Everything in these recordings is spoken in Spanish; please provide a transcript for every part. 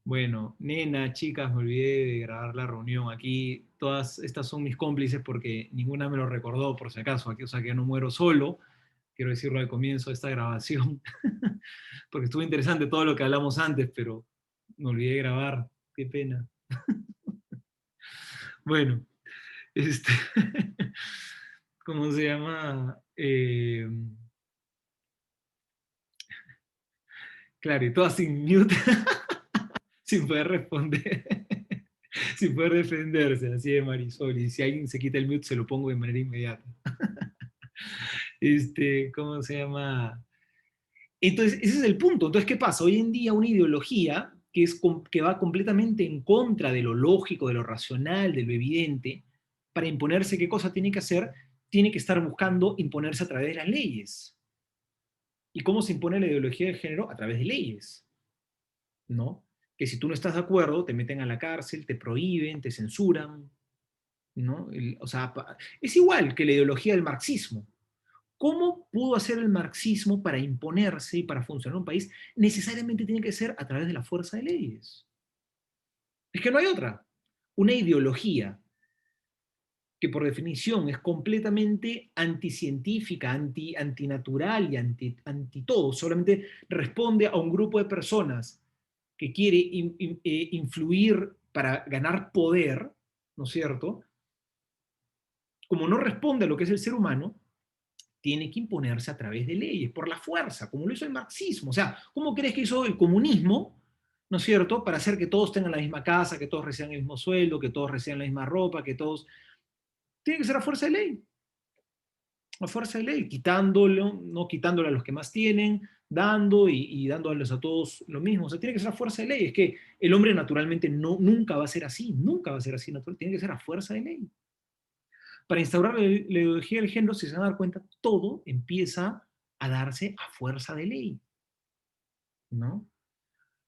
Bueno, nena, chicas, me olvidé de grabar la reunión. Aquí todas estas son mis cómplices porque ninguna me lo recordó, por si acaso. Aquí, o sea, que yo no muero solo. Quiero decirlo al comienzo de esta grabación, porque estuvo interesante todo lo que hablamos antes, pero me olvidé de grabar. Qué pena. Bueno, este, ¿cómo se llama? Claro, y todas sin mute, sin poder responder, sin poder defenderse, así de Marisol. Y si alguien se quita el mute, se lo pongo de manera inmediata. ¿Cómo se llama? Entonces, ese es el punto. Entonces, ¿qué pasa? Hoy en día una ideología que va completamente en contra de lo lógico, de lo racional, de lo evidente, para imponerse qué cosa tiene que hacer, tiene que estar buscando imponerse a través de las leyes. ¿Y cómo se impone la ideología de género? A través de leyes, ¿no? Que si tú no estás de acuerdo, te meten a la cárcel, te prohíben, te censuran, ¿no? O sea, es igual que la ideología del marxismo. ¿Cómo pudo hacer el marxismo para imponerse y para funcionar en un país? Necesariamente tiene que ser a través de la fuerza de leyes. Es que no hay otra. Una ideología que por definición es completamente anticientífica, antinatural y anti todo, solamente responde a un grupo de personas que quiere influir para ganar poder, ¿no es cierto? Como no responde a lo que es el ser humano, tiene que imponerse a través de leyes, por la fuerza, como lo hizo el marxismo. O sea, ¿cómo crees que hizo el comunismo, no es cierto?, para hacer que todos tengan la misma casa, que todos reciban el mismo sueldo, que todos reciban la misma ropa, que todos... Tiene que ser a fuerza de ley, a fuerza de ley, quitándolo, no quitándole a los que más tienen, dando y dándoles a todos lo mismo. O sea, tiene que ser a fuerza de ley. Es que el hombre naturalmente no, nunca va a ser así, nunca va a ser así natural, tiene que ser a fuerza de ley. Para instaurar la ideología del género, si se van a dar cuenta, todo empieza a darse a fuerza de ley, ¿no?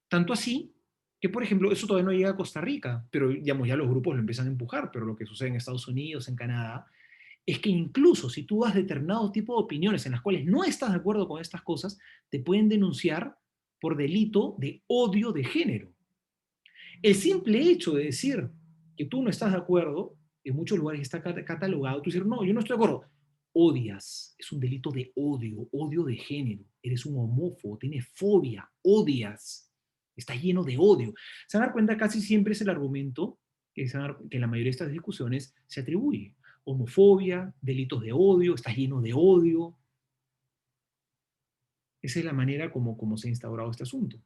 Tanto así que, por ejemplo, eso todavía no llega a Costa Rica, pero digamos, ya los grupos lo empiezan a empujar, pero lo que sucede en Estados Unidos, en Canadá, es que incluso si tú das determinado tipo de opiniones en las cuales no estás de acuerdo con estas cosas, te pueden denunciar por delito de odio de género. El simple hecho de decir que tú no estás de acuerdo, en muchos lugares está catalogado, tú dices, no, yo no estoy de acuerdo. Odias, es un delito de odio, odio de género. Eres un homófobo, tienes fobia, odias, estás lleno de odio. Se van a dar cuenta, casi siempre es el argumento que la mayoría de estas discusiones se atribuye. Homofobia, delitos de odio, estás lleno de odio. Esa es la manera como se ha instaurado este asunto.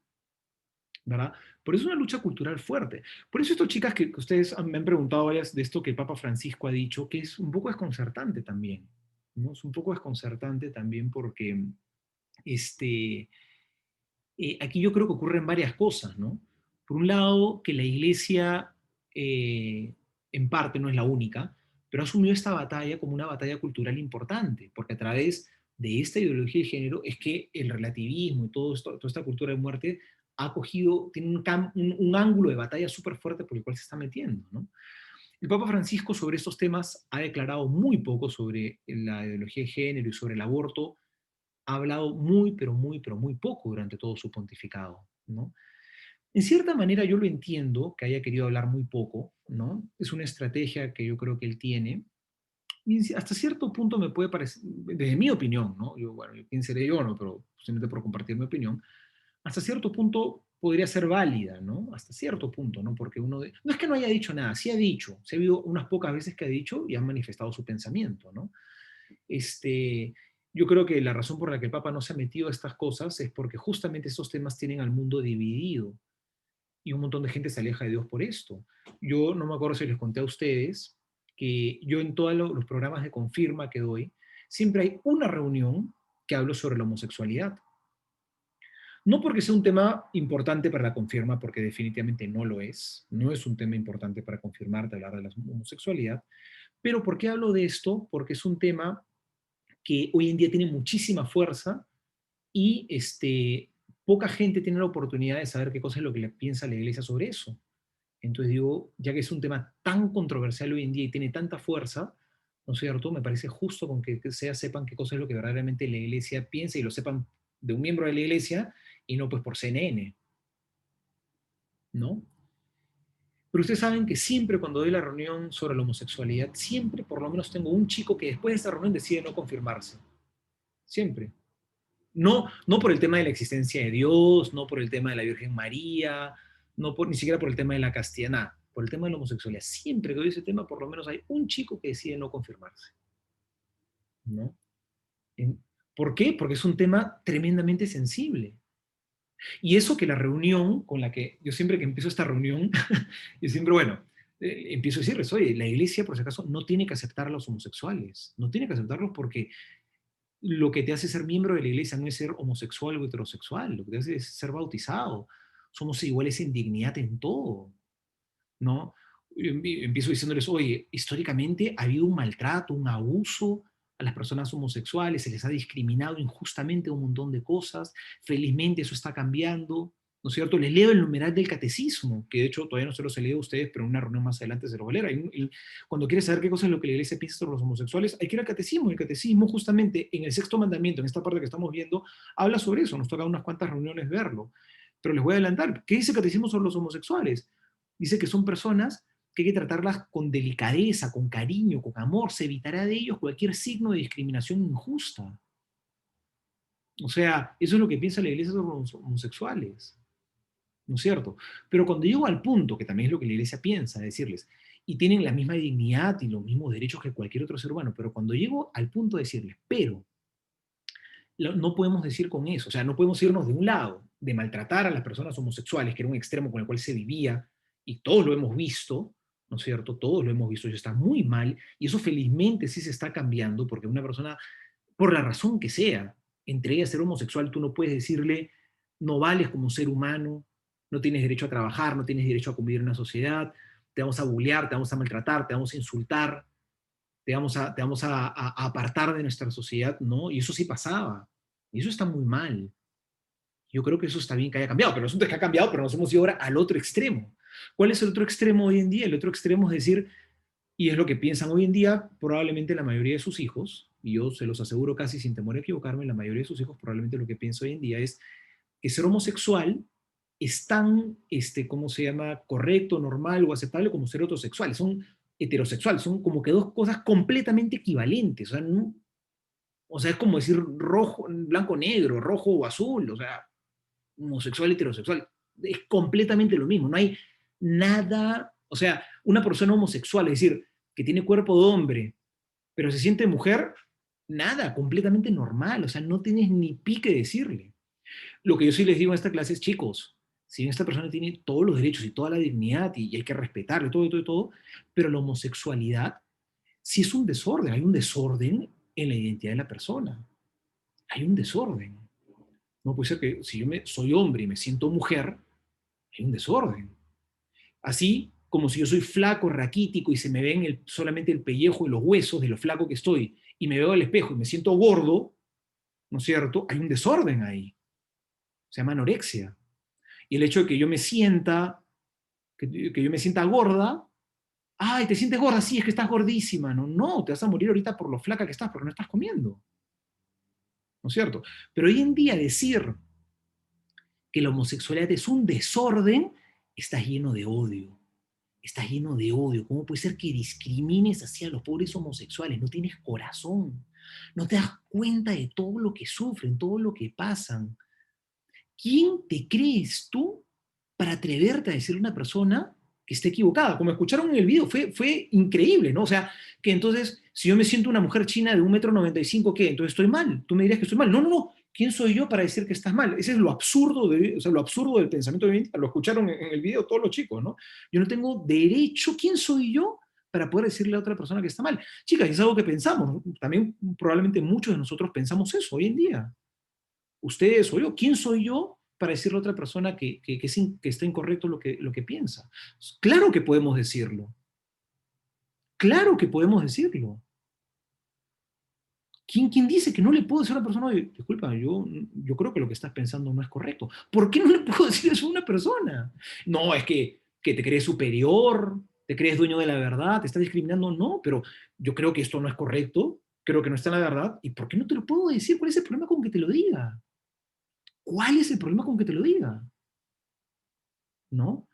¿Verdad? Por eso es una lucha cultural fuerte. Por eso estas chicas que ustedes me han preguntado varias de esto que el Papa Francisco ha dicho, que es un poco desconcertante también, ¿no? Es un poco desconcertante también porque este, aquí yo creo que ocurren varias cosas, ¿no? Por un lado, que la iglesia, en parte, no es la única, pero ha asumido esta batalla como una batalla cultural importante, porque a través de esta ideología de género es que el relativismo y todo esto, toda esta cultura de muerte ha cogido, tiene un ángulo de batalla súper fuerte por el cual se está metiendo, ¿no? El Papa Francisco sobre estos temas ha declarado muy poco sobre la ideología de género y sobre el aborto, ha hablado muy, pero muy poco durante todo su pontificado, ¿no? En cierta manera yo lo entiendo, que haya querido hablar muy poco, ¿no? Es una estrategia que yo creo que él tiene, y hasta cierto punto me puede parecer, desde mi opinión, ¿no? Yo, bueno, quién seré yo, ¿no? Pero simplemente por compartir mi opinión, hasta cierto punto podría ser válida, ¿no? Hasta cierto punto, ¿no? Porque no es que no haya dicho nada, sí ha dicho, se ha habido unas pocas veces que ha dicho y ha manifestado su pensamiento, ¿no? Este, yo creo que la razón por la que el Papa no se ha metido a estas cosas es porque justamente estos temas tienen al mundo dividido y un montón de gente se aleja de Dios por esto. Yo no me acuerdo si les conté a ustedes que yo en todos los programas de confirma que doy, siempre hay una reunión que hablo sobre la homosexualidad. No porque sea un tema importante para la confirma, porque definitivamente no lo es, no es un tema importante para confirmarte hablar de la homosexualidad, pero ¿por qué hablo de esto? Porque es un tema que hoy en día tiene muchísima fuerza y poca gente tiene la oportunidad de saber qué cosa es lo que le piensa la iglesia sobre eso. Entonces digo, ya que es un tema tan controversial hoy en día y tiene tanta fuerza, ¿no es cierto? Me parece justo con que sepan qué cosa es lo que verdaderamente la iglesia piensa y lo sepan de un miembro de la iglesia y no pues por CNN. ¿no? Pero ustedes saben que siempre cuando doy la reunión sobre la homosexualidad, siempre por lo menos tengo un chico que después de esta reunión decide no confirmarse. Siempre. No, no por el tema de la existencia de Dios, no por el tema de la Virgen María, no por, ni siquiera por el tema de la castidad, nada, por el tema de la homosexualidad. Siempre que doy ese tema, por lo menos hay un chico que decide no confirmarse, ¿no? En- ¿Por qué? Porque es un tema tremendamente sensible. Y eso que la reunión con la que yo siempre que empiezo esta reunión, yo siempre, bueno, empiezo a decirles, oye, la iglesia, por si acaso, no tiene que aceptar a los homosexuales, no tiene que aceptarlos porque lo que te hace ser miembro de la iglesia no es ser homosexual o heterosexual, lo que te hace es ser bautizado. Somos iguales en dignidad en todo, ¿no? Empiezo diciéndoles, oye, históricamente ha habido un maltrato, un abuso a las personas homosexuales, se les ha discriminado injustamente un montón de cosas, felizmente eso está cambiando, ¿no es cierto? Les leo el numeral del catecismo, que de hecho todavía no se los he leído a ustedes, pero en una reunión más adelante se los voy a leer. Cuando quieres saber qué cosa es lo que la iglesia piensa sobre los homosexuales, hay que ir al catecismo. El catecismo, justamente en el sexto mandamiento, en esta parte que estamos viendo, habla sobre eso. Nos toca unas cuantas reuniones verlo. Pero les voy a adelantar. ¿Qué dice el catecismo sobre los homosexuales? Dice que son personas que hay que tratarlas con delicadeza, con cariño, con amor. Se evitará de ellos cualquier signo de discriminación injusta. O sea, eso es lo que piensa la iglesia sobre los homosexuales. ¿No es cierto? Pero cuando llego al punto, que también es lo que la iglesia piensa, decirles, y tienen la misma dignidad y los mismos derechos que cualquier otro ser humano, pero cuando llego al punto de decirles, pero no podemos decir con eso, o sea, no podemos irnos de un lado, de maltratar a las personas homosexuales, que era un extremo con el cual se vivía, y todos lo hemos visto, ¿no es cierto? Todos lo hemos visto, y está muy mal, y eso felizmente sí se está cambiando, porque una persona, por la razón que sea, entre ellas ser homosexual, tú no puedes decirle, no vales como ser humano, no tienes derecho a trabajar, no tienes derecho a convivir en una sociedad, te vamos a bullear, te vamos a maltratar, te vamos a insultar, te vamos a apartar de nuestra sociedad, ¿no? Y eso sí pasaba. Y eso está muy mal. Yo creo que eso está bien que haya cambiado, pero el asunto es que ha cambiado, pero nos hemos ido ahora al otro extremo. ¿Cuál es el otro extremo hoy en día? El otro extremo es decir, y es lo que piensan hoy en día probablemente la mayoría de sus hijos, y yo se los aseguro casi sin temor a equivocarme, la mayoría de sus hijos probablemente lo que piensa hoy en día es que ser homosexual es tan, ¿cómo se llama?, correcto, normal o aceptable como ser heterosexual. Son heterosexuales, son como que dos cosas completamente equivalentes. O sea, o sea, es como decir rojo, blanco, negro, rojo o azul. O sea, homosexual, heterosexual. Es completamente lo mismo. No hay nada. O sea, una persona homosexual, es decir, que tiene cuerpo de hombre, pero se siente mujer, nada, completamente normal. O sea, no tienes ni pique decirle. Lo que yo sí les digo en esta clase es, chicos, si bien esta persona tiene todos los derechos y toda la dignidad y hay que respetarle todo, todo, todo, pero la homosexualidad sí es un desorden, hay un desorden en la identidad de la persona, hay un desorden. No puede ser que si soy hombre y me siento mujer, hay un desorden. Así como si yo soy flaco, raquítico y se me ven solamente el pellejo y los huesos de lo flaco que estoy y me veo al espejo y me siento gordo, ¿no es cierto? Hay un desorden ahí. Se llama anorexia. Y el hecho de que yo me sienta, que yo me sienta gorda, ay, ¿te sientes gorda? Sí, es que estás gordísima. No, no, te vas a morir ahorita por lo flaca que estás, porque no estás comiendo. ¿No es cierto? Pero hoy en día decir que la homosexualidad es un desorden, está lleno de odio. Está lleno de odio. ¿Cómo puede ser que discrimines así a los pobres homosexuales? No tienes corazón. No te das cuenta de todo lo que sufren, todo lo que pasan. ¿Quién te crees tú para atreverte a decirle a una persona que esté equivocada? Como escucharon en el video, fue increíble, ¿no? O sea, que entonces, si yo me siento una mujer china de 1,95 m, ¿qué? Entonces estoy mal. Tú me dirías que estoy mal. No, no, no. ¿Quién soy yo para decir que estás mal? Ese es lo absurdo, o sea, lo absurdo del pensamiento de lo escucharon en el video todos los chicos, ¿no? Yo no tengo derecho. ¿Quién soy yo para poder decirle a otra persona que está mal? Chicas, es algo que pensamos. También probablemente muchos de nosotros pensamos eso hoy en día. Ustedes o yo, ¿quién soy yo para decirle a otra persona que está incorrecto lo que piensa? Claro que podemos decirlo, claro que podemos decirlo. ¿Quién dice que no le puedo decir a una persona, oye, disculpa, yo creo que lo que estás pensando no es correcto? ¿Por qué no le puedo decir eso a una persona? No, es que te crees superior, te crees dueño de la verdad, te estás discriminando. No, pero yo creo que esto no es correcto, creo que no está en la verdad. ¿Y por qué no te lo puedo decir? ¿Cuál es el problema con que te lo diga? ¿Cuál es el problema con que te lo diga? ¿No?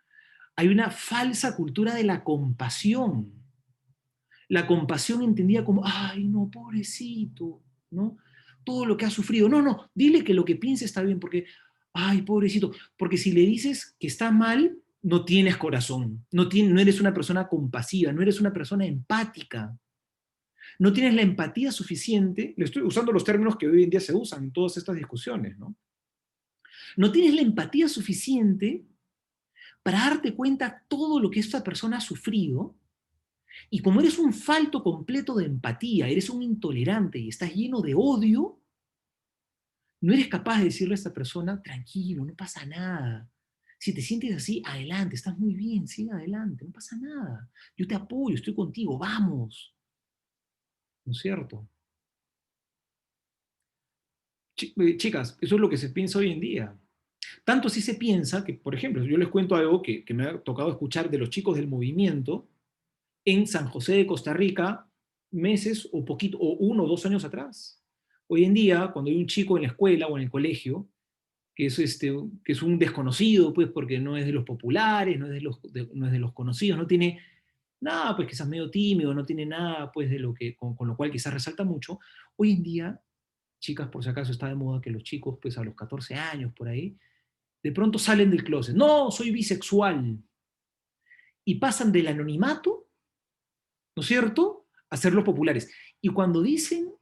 Hay una falsa cultura de la compasión. La compasión entendida como, ay, no, pobrecito, ¿no? Todo lo que ha sufrido. No, no, dile que lo que piensa está bien, porque, ay, pobrecito, porque si le dices que está mal, no tienes corazón, no eres una persona compasiva, no eres una persona empática, no tienes la empatía suficiente, le estoy usando los términos que hoy en día se usan en todas estas discusiones, ¿no? No tienes la empatía suficiente para darte cuenta todo lo que esta persona ha sufrido. Y como eres un falto completo de empatía, eres un intolerante y estás lleno de odio, no eres capaz de decirle a esta persona, tranquilo, no pasa nada. Si te sientes así, adelante, estás muy bien, sigue adelante, no pasa nada. Yo te apoyo, estoy contigo, vamos. ¿No es cierto? Chicas, eso es lo que se piensa hoy en día. Tanto así se piensa que, por ejemplo, yo les cuento algo que me ha tocado escuchar de los chicos del movimiento en San José de Costa Rica meses o poquito, o 1 o 2 años atrás. Hoy en día, cuando hay un chico en la escuela o en el colegio que es un desconocido, pues porque no es de los populares, no es de los conocidos, no tiene nada, pues quizás medio tímido, no tiene nada, pues de lo que, con lo cual quizás resalta mucho. Hoy en día, chicas, por si acaso está de moda que los chicos, pues a los 14 años, por ahí, de pronto salen del closet. No, soy bisexual. Y pasan del anonimato, ¿no es cierto?, a ser los populares. Y cuando dicen,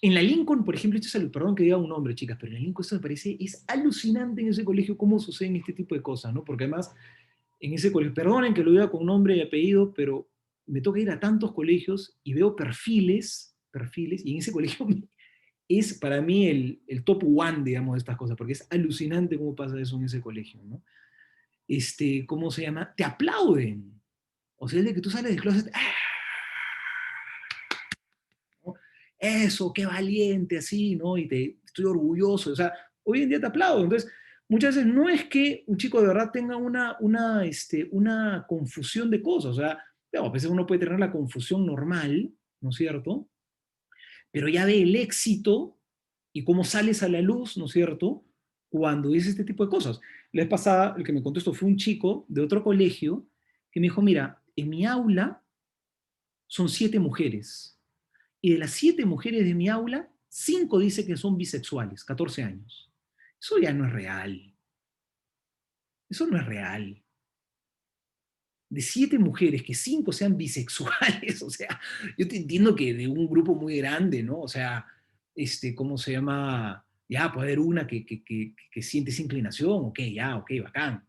en la Lincoln, por ejemplo, esto es perdón que diga un nombre, chicas, pero en la Lincoln esto me parece, es alucinante en ese colegio cómo suceden este tipo de cosas, ¿no? Porque además, en ese colegio, perdonen que lo diga con nombre y apellido, pero me toca ir a tantos colegios y veo perfiles, y en ese colegio es para mí el top one, digamos, de estas cosas, porque es alucinante cómo pasa eso en ese colegio, ¿no? ¿Cómo se llama? Te aplauden. O sea, es de que tú sales del closet, ¡ah! ¿No? Eso, qué valiente, así, ¿no? Y te estoy orgulloso. O sea, hoy en día te aplaudo. Entonces, muchas veces no es que un chico de verdad tenga una confusión de cosas. O sea, digamos, a veces uno puede tener la confusión normal, ¿no es cierto? Pero ya ve el éxito y cómo sales a la luz, ¿no es cierto? Cuando dices este tipo de cosas. La vez pasada, el que me contestó fue un chico de otro colegio que me dijo, mira, en mi aula son 7 mujeres. Y de las 7 mujeres de mi aula, 5 dice que son bisexuales, 14 años. Eso ya no es real. Eso no es real. De 7 mujeres, que 5 sean bisexuales, o sea, yo te entiendo que de un grupo muy grande, ¿no? O sea, ¿cómo se llama? Ya, puede haber una que siente esa inclinación, ok, ya, ok, bacán.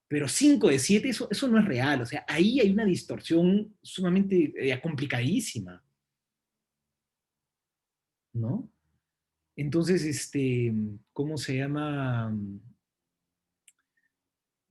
Pero 5 de 7, eso no es real, o sea, ahí hay una distorsión sumamente complicadísima, ¿no? Entonces, ¿cómo se llama?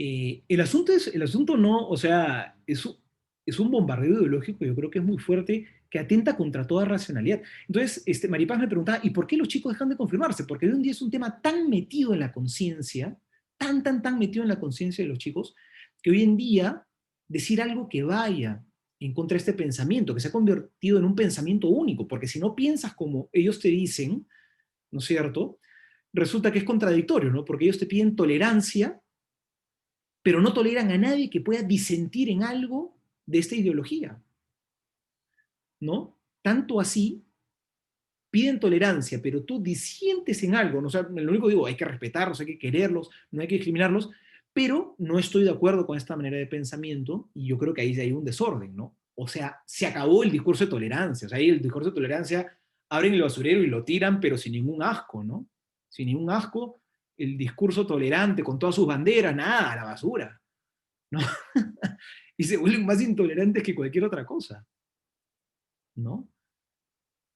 El asunto no, o sea, es un bombardeo ideológico, yo creo que es muy fuerte, que atenta contra toda racionalidad. Entonces, Maripaz me preguntaba, ¿y por qué los chicos dejan de confirmarse? Porque hoy en día es un tema tan metido en la conciencia, tan metido en la conciencia de los chicos, que hoy en día decir algo que vaya en contra de este pensamiento, que se ha convertido en un pensamiento único, porque si no piensas como ellos te dicen, ¿no es cierto? Resulta que es contradictorio, ¿no? Porque ellos te piden tolerancia, pero no toleran a nadie que pueda disentir en algo de esta ideología, ¿no? Tanto así, piden tolerancia, pero tú disientes en algo, ¿no? O sea, lo único que digo, hay que respetarlos, hay que quererlos, no hay que discriminarlos, pero no estoy de acuerdo con esta manera de pensamiento y yo creo que ahí hay un desorden, ¿no? O sea, se acabó el discurso de tolerancia, o sea, ahí el discurso de tolerancia abren el basurero y lo tiran, pero sin ningún asco, ¿no? Sin ningún asco, el discurso tolerante con todas sus banderas, nada, a la basura, ¿no? Y se vuelven más intolerantes que cualquier otra cosa, ¿no?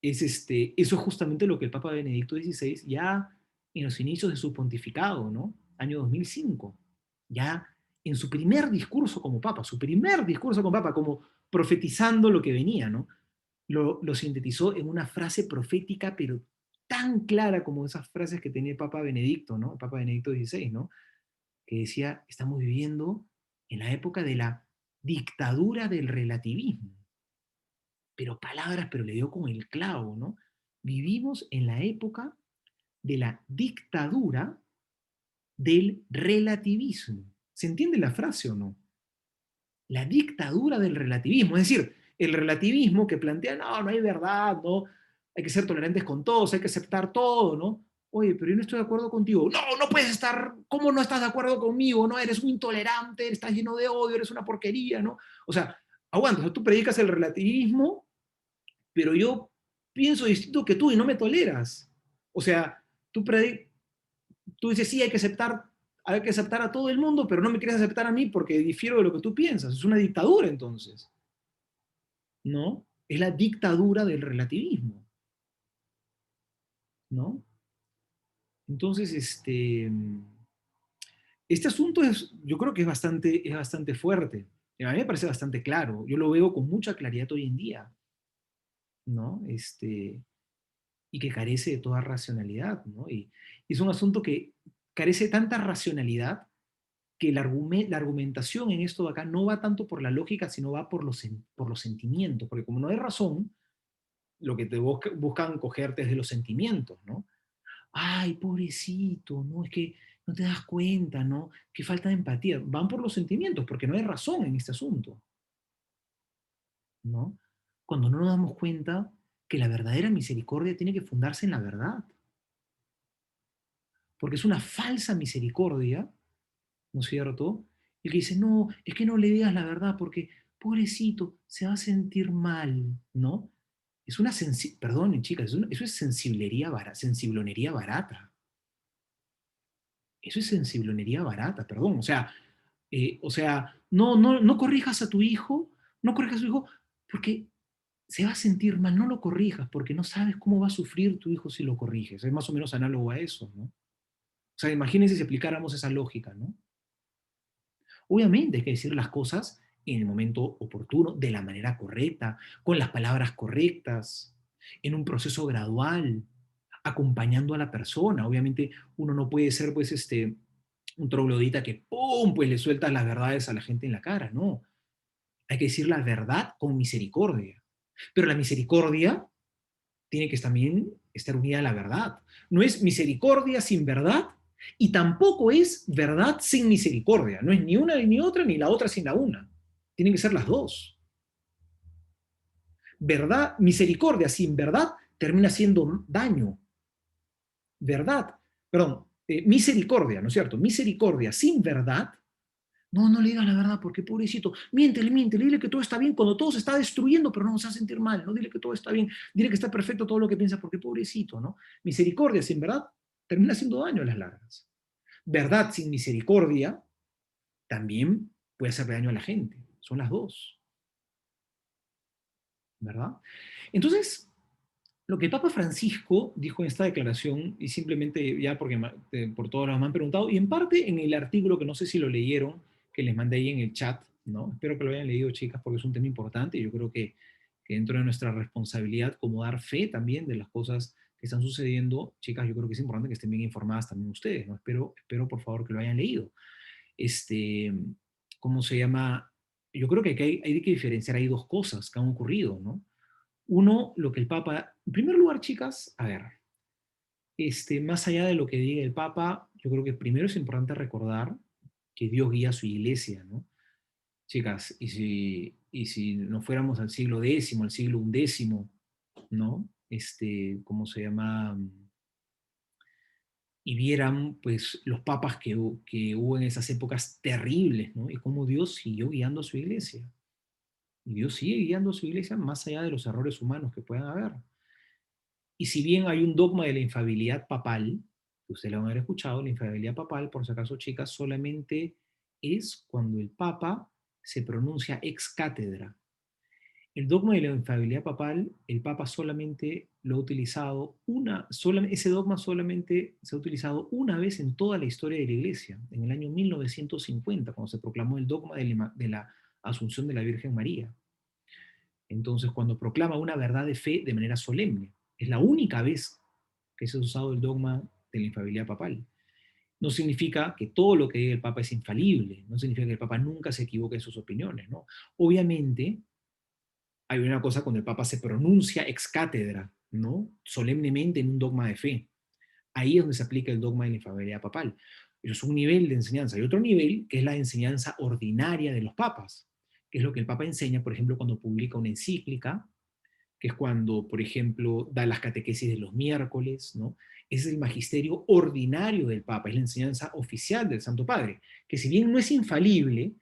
Eso es justamente lo que el Papa Benedicto XVI ya en los inicios de su pontificado, ¿no? Año 2005, ya en su primer discurso como Papa, su primer discurso como Papa, como profetizando lo que venía, ¿no? Lo sintetizó en una frase profética, pero tan clara como esas frases que tenía el Papa Benedicto, ¿no? El Papa Benedicto XVI, ¿no? Que decía, estamos viviendo en la época de la dictadura del relativismo. Pero palabras, pero le dio con el clavo, ¿no? Vivimos en la época de la dictadura del relativismo. ¿Se entiende la frase o no? La dictadura del relativismo, es decir, el relativismo que plantea, no, no hay verdad, no, hay que ser tolerantes con todos, hay que aceptar todo, ¿no? Oye, pero yo no estoy de acuerdo contigo. No, no puedes estar, ¿cómo no estás de acuerdo conmigo? No, eres un intolerante, estás lleno de odio, eres una porquería, ¿no? O sea, aguanta, o sea, tú predicas el relativismo, pero yo pienso distinto que tú y no me toleras. O sea, tú dices, sí, hay que aceptar a todo el mundo, pero no me quieres aceptar a mí porque difiero de lo que tú piensas. Es una dictadura entonces, ¿no? Es la dictadura del relativismo, ¿no? Entonces, este asunto yo creo que es bastante fuerte. A mí me parece bastante claro. Yo lo veo con mucha claridad hoy en día, ¿no? Y que carece de toda racionalidad, ¿no? Y es un asunto que carece de tanta racionalidad que la argumentación en esto de acá no va tanto por la lógica, sino va por los sentimientos, porque como no hay razón, lo que te buscan cogerte es de los sentimientos, ¿no? Ay, pobrecito, no, es que no te das cuenta, ¿no? Que falta de empatía. Van por los sentimientos, porque no hay razón en este asunto, ¿no? Cuando no nos damos cuenta que la verdadera misericordia tiene que fundarse en la verdad, porque es una falsa misericordia, ¿no es cierto? El que dice, no, es que no le digas la verdad porque, pobrecito, se va a sentir mal, ¿no? Es una perdón, chicas, eso es sensiblonería barata. Eso es sensiblonería barata, perdón. O sea, no corrijas a tu hijo, no corrijas a tu hijo porque se va a sentir mal, no lo corrijas porque no sabes cómo va a sufrir tu hijo si lo corriges. Es más o menos análogo a eso, ¿no? O sea, imagínense si aplicáramos esa lógica, ¿no? Obviamente hay que decir las cosas en el momento oportuno, de la manera correcta, con las palabras correctas, en un proceso gradual, acompañando a la persona. Obviamente uno no puede ser, pues, un troglodita que, ¡pum!, pues le suelta las verdades a la gente en la cara, no. Hay que decir la verdad con misericordia. Pero la misericordia tiene que también estar unida a la verdad. No es misericordia sin verdad y tampoco es verdad sin misericordia. No es ni una ni otra, ni la otra sin la una. Tienen que ser las dos. Verdad, misericordia sin verdad termina siendo daño. Verdad, perdón, misericordia, ¿no es cierto? Misericordia sin verdad. No, no le digas la verdad porque pobrecito, miéntele, dile que todo está bien cuando todo se está destruyendo, pero no nos hace sentir mal, ¿no? Dile que todo está bien, dile que está perfecto todo lo que piensa porque pobrecito, ¿no? Misericordia sin verdad termina haciendo daño a las largas. Verdad sin misericordia también puede hacer daño a la gente. Son las dos, ¿verdad? Entonces, lo que el Papa Francisco dijo en esta declaración, y simplemente ya porque por todos los me han preguntado, y en parte en el artículo que no sé si lo leyeron, que les mandé ahí en el chat, ¿no? Espero que lo hayan leído, chicas, porque es un tema importante y yo creo que dentro de nuestra responsabilidad como dar fe también de las cosas que están sucediendo, chicas, yo creo que es importante que estén bien informadas también ustedes, ¿no? Espero por favor que lo hayan leído. Este, ¿Cómo se llama? Yo creo que hay que diferenciar, hay dos cosas que han ocurrido, ¿no? Uno, lo que el Papa, en primer lugar, chicas, a ver, más allá de lo que diga el Papa, yo creo que primero es importante recordar que Dios guía a su iglesia, ¿no? Chicas, y si nos fuéramos al siglo X, al siglo XI, ¿no? ¿Cómo se llama? Y vieran, pues, los papas que hubo en esas épocas terribles, ¿no? Y cómo Dios siguió guiando a su iglesia. Y Dios sigue guiando a su iglesia más allá de los errores humanos que puedan haber. Y si bien hay un dogma de la infalibilidad papal, que ustedes lo van a haber escuchado, la infalibilidad papal, por si acaso, chicas, solamente es cuando el papa se pronuncia ex cátedra. El dogma de la infalibilidad papal, el papa solamente lo ha utilizado ese dogma solamente se ha utilizado una vez en toda la historia de la iglesia, en el año 1950, cuando se proclamó el dogma de la Asunción de la Virgen María. Entonces, cuando proclama una verdad de fe de manera solemne, es la única vez que se ha usado el dogma de la infalibilidad papal. No significa que todo lo que diga el Papa es infalible, no significa que el Papa nunca se equivoque en sus opiniones, ¿no? Obviamente, hay una cosa cuando el Papa se pronuncia ex cátedra, ¿no? Solemnemente en un dogma de fe. Ahí es donde se aplica el dogma de la infalibilidad papal. Eso es un nivel de enseñanza. Hay otro nivel que es la enseñanza ordinaria de los papas, que es lo que el Papa enseña, por ejemplo, cuando publica una encíclica, que es cuando, por ejemplo, da las catequesis de los miércoles, ¿no? Es el magisterio ordinario del Papa, es la enseñanza oficial del Santo Padre, que si bien no es infalible,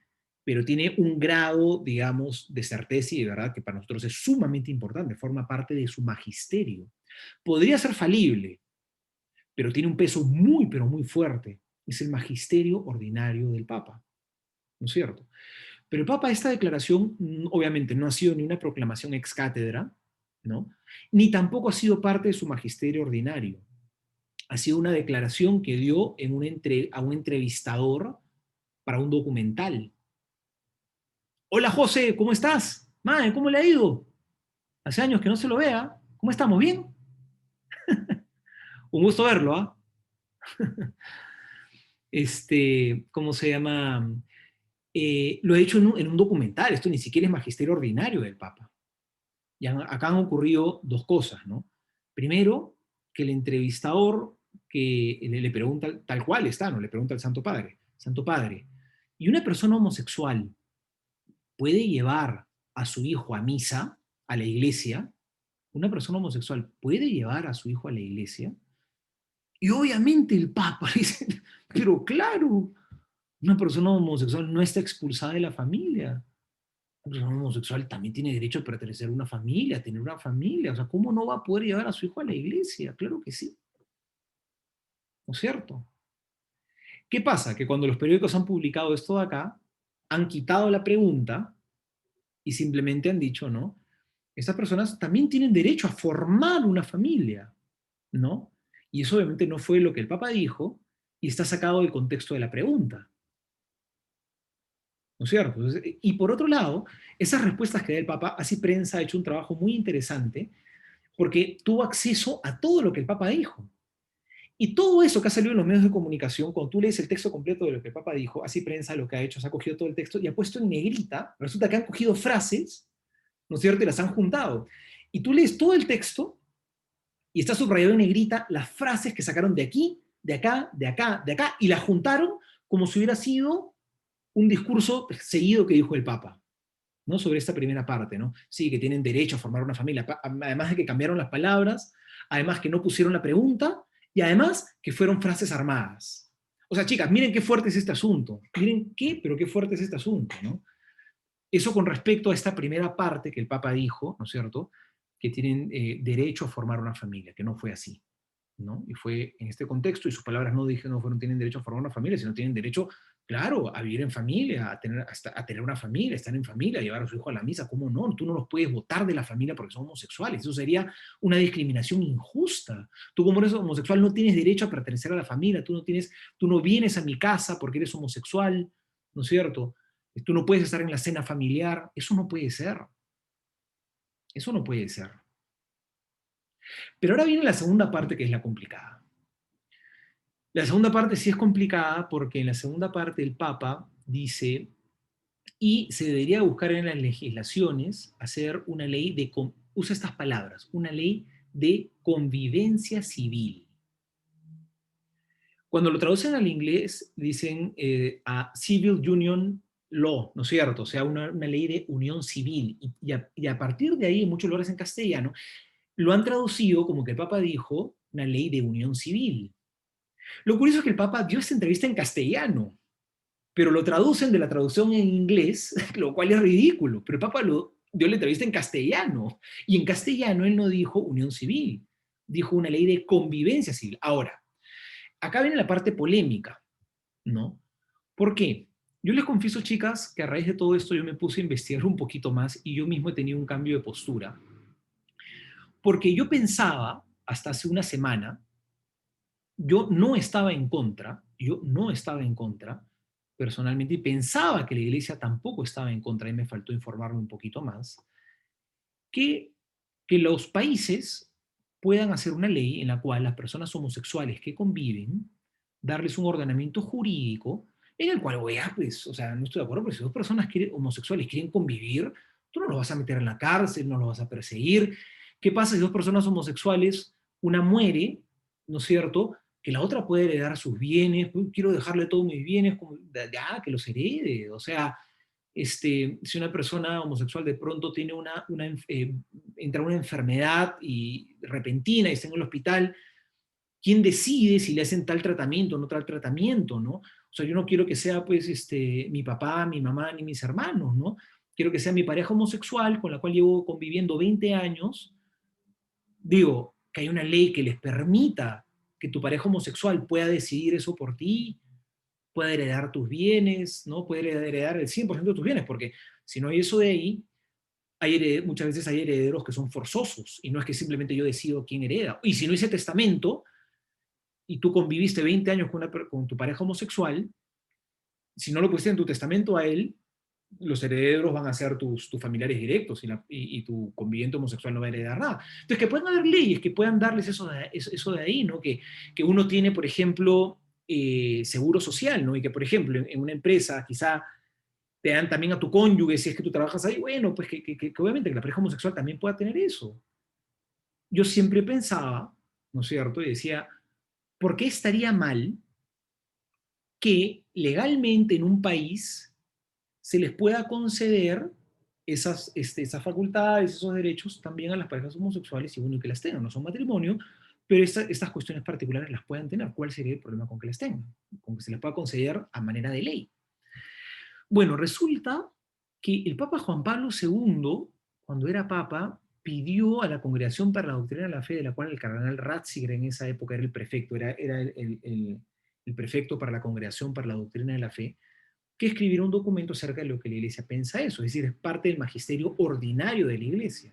pero tiene un grado, digamos, de certeza y de verdad que para nosotros es sumamente importante, forma parte de su magisterio. Podría ser falible, pero tiene un peso muy, pero muy fuerte. Es el magisterio ordinario del Papa, ¿no es cierto? Pero el Papa, esta declaración, obviamente no ha sido ni una proclamación ex cátedra, ¿no? Ni tampoco ha sido parte de su magisterio ordinario. Ha sido una declaración que dio a un entrevistador para un documental. Hola José, ¿cómo estás? Mae, ¿cómo le ha ido? Hace años que no se lo vea. ¿Cómo estamos? ¿Bien? Un gusto verlo, ¿ah? ¿Cómo se llama? Lo he hecho en un documental, esto ni siquiera es magisterio ordinario del Papa. Acá han ocurrido dos cosas, ¿no? Primero, que el entrevistador que le pregunta, tal cual está, ¿no? Le pregunta al Santo Padre, ¿y una persona homosexual puede llevar a su hijo a misa, a la iglesia? ¿Una persona homosexual puede llevar a su hijo a la iglesia? Y obviamente el Papa dice, pero claro, una persona homosexual no está expulsada de la familia. Una persona homosexual también tiene derecho a pertenecer a una familia, a tener una familia. O sea, ¿cómo no va a poder llevar a su hijo a la iglesia? Claro que sí, ¿no es cierto? ¿Qué pasa? Que cuando los periódicos han publicado esto de acá, han quitado la pregunta y simplemente han dicho, ¿no? Estas personas también tienen derecho a formar una familia, ¿no? Y eso obviamente no fue lo que el Papa dijo y está sacado del contexto de la pregunta, ¿no es cierto? Y por otro lado, esas respuestas que da el Papa, así prensa ha hecho un trabajo muy interesante porque tuvo acceso a todo lo que el Papa dijo. Y todo eso que ha salido en los medios de comunicación, cuando tú lees el texto completo de lo que el Papa dijo, así prensa lo que ha hecho, se ha cogido todo el texto y ha puesto en negrita, resulta que han cogido frases, ¿no es cierto?, y las han juntado. Y tú lees todo el texto y está subrayado en negrita las frases que sacaron de aquí, de acá, de acá, de acá, y las juntaron como si hubiera sido un discurso seguido que dijo el Papa, ¿no? Sobre esta primera parte, ¿no? Sí, que tienen derecho a formar una familia, además de que cambiaron las palabras, además que no pusieron la pregunta, y además que fueron frases armadas. O sea, chicas, miren qué fuerte es este asunto. Miren qué, pero qué fuerte es este asunto, ¿no? Eso con respecto a esta primera parte que el Papa dijo, ¿no es cierto?, que tienen derecho a formar una familia, que no fue así, ¿no? Y fue en este contexto, y sus palabras no dije no fueron tienen derecho a formar una familia, sino tienen derecho, claro, a vivir en familia, a tener una familia, a estar en familia, a llevar a su hijo a la misa, ¿cómo no? Tú no los puedes votar de la familia porque son homosexuales, eso sería una discriminación injusta. Tú como eres homosexual no tienes derecho a pertenecer a la familia, tú no vienes a mi casa porque eres homosexual, ¿no es cierto? Tú no puedes estar en la cena familiar, eso no puede ser, eso no puede ser. Pero ahora viene la segunda parte que es la complicada. La segunda parte sí es complicada porque en la segunda parte el Papa dice, y se debería buscar en las legislaciones hacer una ley usa estas palabras, una ley de convivencia civil. Cuando lo traducen al inglés dicen a Civil Union Law, ¿no es cierto? O sea, una ley de unión civil. Y a partir de ahí, en muchos lugares en castellano, lo han traducido como que el Papa dijo una ley de unión civil. Lo curioso es que el Papa dio esta entrevista en castellano, pero lo traducen de la traducción en inglés, lo cual es ridículo. Pero el Papa dio la entrevista en castellano, y en castellano él no dijo unión civil, dijo una ley de convivencia civil. Ahora, acá viene la parte polémica, ¿no? ¿Por qué? Yo les confieso, chicas, que a raíz de todo esto yo me puse a investigar un poquito más y yo mismo he tenido un cambio de postura, porque yo pensaba, hasta hace una semana, yo no estaba en contra personalmente, y pensaba que la iglesia tampoco estaba en contra, y me faltó informarme un poquito más, que, que los países puedan hacer una ley en la cual las personas homosexuales que conviven, darles un ordenamiento jurídico en el cual, oye, pues, o sea, no estoy de acuerdo, pero si dos personas homosexuales quieren convivir, tú no los vas a meter en la cárcel, no los vas a perseguir. ¿Qué pasa si dos personas homosexuales, una muere, ¿no es cierto?, que la otra puede heredar sus bienes, quiero dejarle todos mis bienes, como, ya, que los herede, o sea, Si una persona homosexual de pronto tiene entra una enfermedad repentina y está en el hospital, ¿quién decide si le hacen tal tratamiento o no tal tratamiento, ¿no? O sea, yo no quiero que sea, pues, mi papá, mi mamá, ni mis hermanos, ¿no? Quiero que sea mi pareja homosexual con la cual llevo conviviendo 20 años. Digo, que hay una ley que les permita que tu pareja homosexual pueda decidir eso por ti, pueda heredar tus bienes, ¿no? Puede heredar el 100% de tus bienes, porque si no hay eso de ahí, muchas veces hay herederos que son forzosos, y no es que simplemente yo decido quién hereda. Y si no hice testamento, y tú conviviste 20 años con tu pareja homosexual, si no lo pusiste en tu testamento a él, los herederos van a ser tus familiares directos y tu conviviente homosexual no va a heredar nada. Entonces, que puedan haber leyes que puedan darles eso de ahí, ¿no? Que uno tiene, por ejemplo, seguro social, ¿no? Y que, por ejemplo, en una empresa quizá te dan también a tu cónyuge, si es que tú trabajas ahí, bueno, pues que obviamente que la pareja homosexual también pueda tener eso. Yo siempre pensaba, ¿no es cierto? Y decía, ¿por qué estaría mal que legalmente en un país se les pueda conceder esas facultades, esos derechos también a las parejas homosexuales y bueno, que las tengan? No son matrimonio, pero estas cuestiones particulares las puedan tener. ¿Cuál sería el problema con que las tengan? Con que se les pueda conceder a manera de ley. Bueno, resulta que el Papa Juan Pablo II, cuando era Papa, pidió a la Congregación para la Doctrina de la Fe, de la cual el cardenal Ratzinger en esa época era el prefecto, era el prefecto para la Congregación para la Doctrina de la Fe, que escribiera un documento acerca de lo que la Iglesia piensa eso, es decir, es parte del magisterio ordinario de la Iglesia.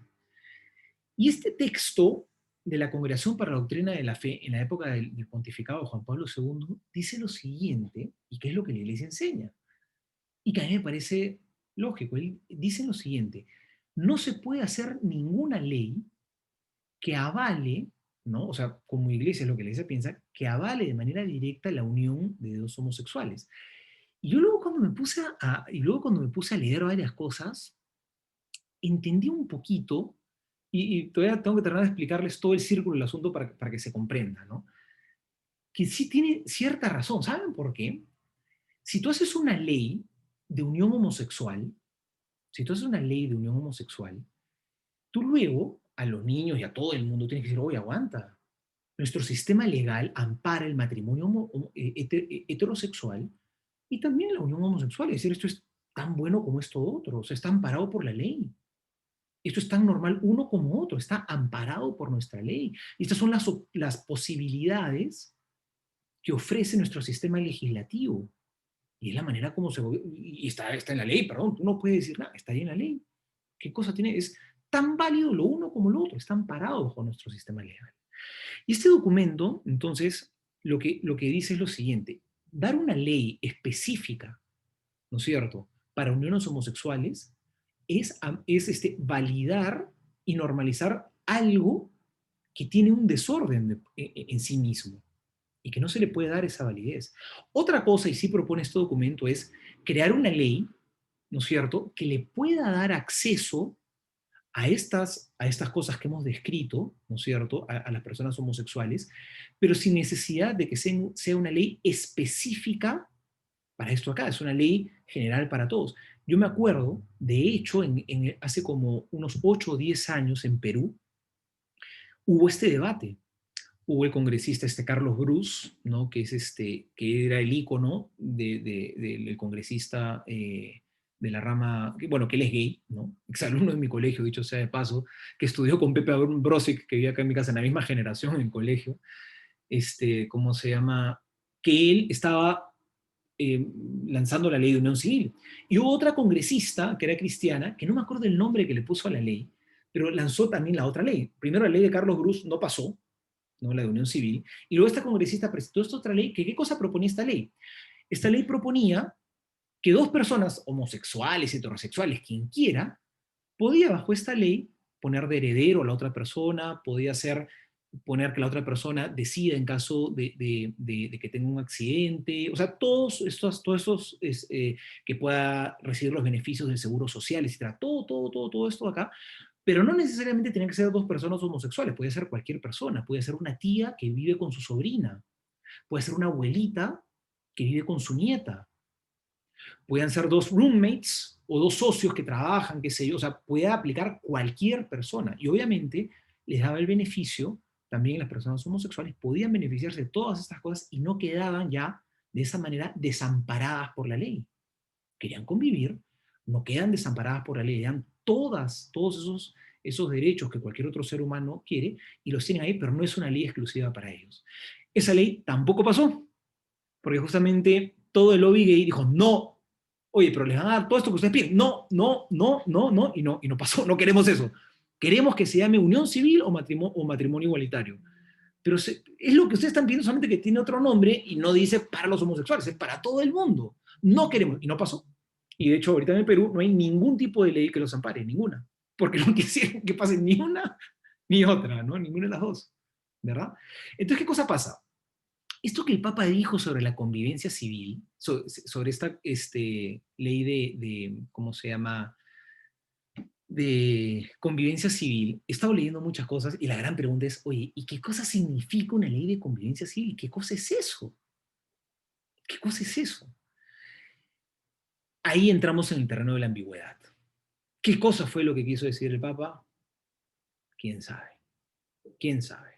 Y este texto de la Congregación para la Doctrina de la Fe, en la época del pontificado de Juan Pablo II, dice lo siguiente, y qué es lo que la Iglesia enseña, y que a mí me parece lógico. Él dice lo siguiente: no se puede hacer ninguna ley que avale, ¿no? O sea, como iglesia es lo que la iglesia piensa, que avale de manera directa la unión de dos homosexuales. Y yo luego cuando me puse a leer varias cosas, entendí un poquito, y todavía tengo que terminar de explicarles todo el círculo del asunto para que se comprenda, ¿no? Que sí tiene cierta razón. ¿Saben por qué? Si tú haces una ley de unión homosexual, si tú haces una ley de unión homosexual, tú luego a los niños y a todo el mundo tienes que decir, oye, aguanta. Nuestro sistema legal ampara el matrimonio heterosexual y también la unión homosexual. Es decir, esto es tan bueno como esto otro. O sea, está amparado por la ley. Esto es tan normal uno como otro. Está amparado por nuestra ley. Y estas son las posibilidades que ofrece nuestro sistema legislativo. Y es la manera como y está en la ley, perdón, tú no puedes decir nada, está ahí en la ley. ¿Qué cosa tiene? Es tan válido lo uno como lo otro, están parados bajo nuestro sistema legal. Y este documento, entonces, lo que dice es lo siguiente: dar una ley específica, ¿no es cierto?, para uniones homosexuales es validar y normalizar algo que tiene un desorden en sí mismo y que no se le puede dar esa validez. Otra cosa, y sí propone este documento, es crear una ley, ¿no es cierto?, que le pueda dar acceso a estas cosas que hemos descrito, ¿no es cierto?, a las personas homosexuales, pero sin necesidad de que sea una ley específica para esto acá, es una ley general para todos. Yo me acuerdo, de hecho, hace como unos 8 o 10 años en Perú, hubo este debate. Hubo el congresista Carlos Bruce, ¿no? Que era el ícono del congresista de la rama, bueno, que él es gay, ¿no? Exalumno de mi colegio, dicho sea de paso, que estudió con Pepe Brosic, que vivía acá en mi casa en la misma generación en el colegio. ¿Cómo se llama? Que él estaba eh, lanzando la ley de unión civil. Y hubo otra congresista, que era cristiana, que no me acuerdo el nombre que le puso a la ley, pero lanzó también la otra ley. Primero la ley de Carlos Bruce no pasó, ¿no?, la de unión civil, y luego esta congresista presentó esta otra ley, que ¿qué cosa proponía esta ley? Esta ley proponía que dos personas homosexuales, heterosexuales, quien quiera, podía bajo esta ley poner de heredero a la otra persona, poner que la otra persona decida en caso de que tenga un accidente, o sea, que pueda recibir los beneficios del seguro social, etcétera, todo esto acá, pero no necesariamente tienen que ser dos personas homosexuales, puede ser cualquier persona, puede ser una tía que vive con su sobrina, puede ser una abuelita que vive con su nieta, Podían ser dos roommates o dos socios que trabajan, qué sé yo, o sea, puede aplicar cualquier persona. Y obviamente les daba el beneficio, también las personas homosexuales podían beneficiarse de todas estas cosas y no quedaban ya de esa manera desamparadas por la ley. Querían convivir, no quedan desamparadas por la ley, le dan todos esos derechos que cualquier otro ser humano quiere y los tienen ahí, pero no es una ley exclusiva para ellos. Esa ley tampoco pasó, porque justamente todo el lobby gay dijo, no, oye, pero les van a dar todo esto que ustedes piden. No, no, no, no, no, y no pasó, no queremos eso. Queremos que se llame unión civil o matrimonio igualitario. Pero es lo que ustedes están pidiendo, solamente que tiene otro nombre y no dice para los homosexuales, es para todo el mundo. No queremos, y no pasó. Y de hecho, ahorita en el Perú no hay ningún tipo de ley que los ampare, ninguna. Porque no quisieron que pase ni una ni otra, ¿no? Ninguna de las dos, ¿verdad? Entonces, ¿qué cosa pasa? Esto que el Papa dijo sobre la convivencia civil, sobre esta ley ¿cómo se llama? De convivencia civil, he estado leyendo muchas cosas y la gran pregunta es, oye, ¿y qué cosa significa una ley de convivencia civil? ¿Qué cosa es eso? ¿Qué cosa es eso? Ahí entramos en el terreno de la ambigüedad. ¿Qué cosa fue lo que quiso decir el Papa? ¿Quién sabe? ¿Quién sabe?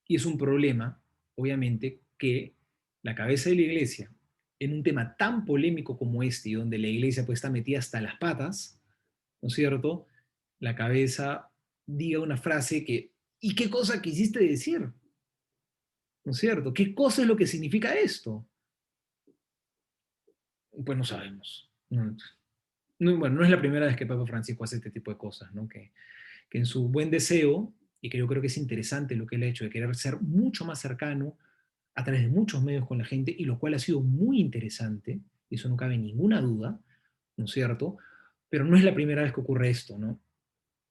Y es un problema, obviamente, que la cabeza de la iglesia, en un tema tan polémico como este, y donde la iglesia pues está metida hasta las patas, ¿no es cierto? La cabeza diga una frase que, ¿y qué cosa quisiste decir? ¿No es cierto? ¿Qué cosa es lo que significa esto? Pues no sabemos. Bueno, no es la primera vez que Papa Francisco hace este tipo de cosas, ¿no? Que en su buen deseo, y que yo creo que es interesante lo que él ha hecho, de querer ser mucho más cercano a través de muchos medios con la gente, y lo cual ha sido muy interesante, y eso no cabe ninguna duda, ¿no es cierto? Pero no es la primera vez que ocurre esto, ¿no?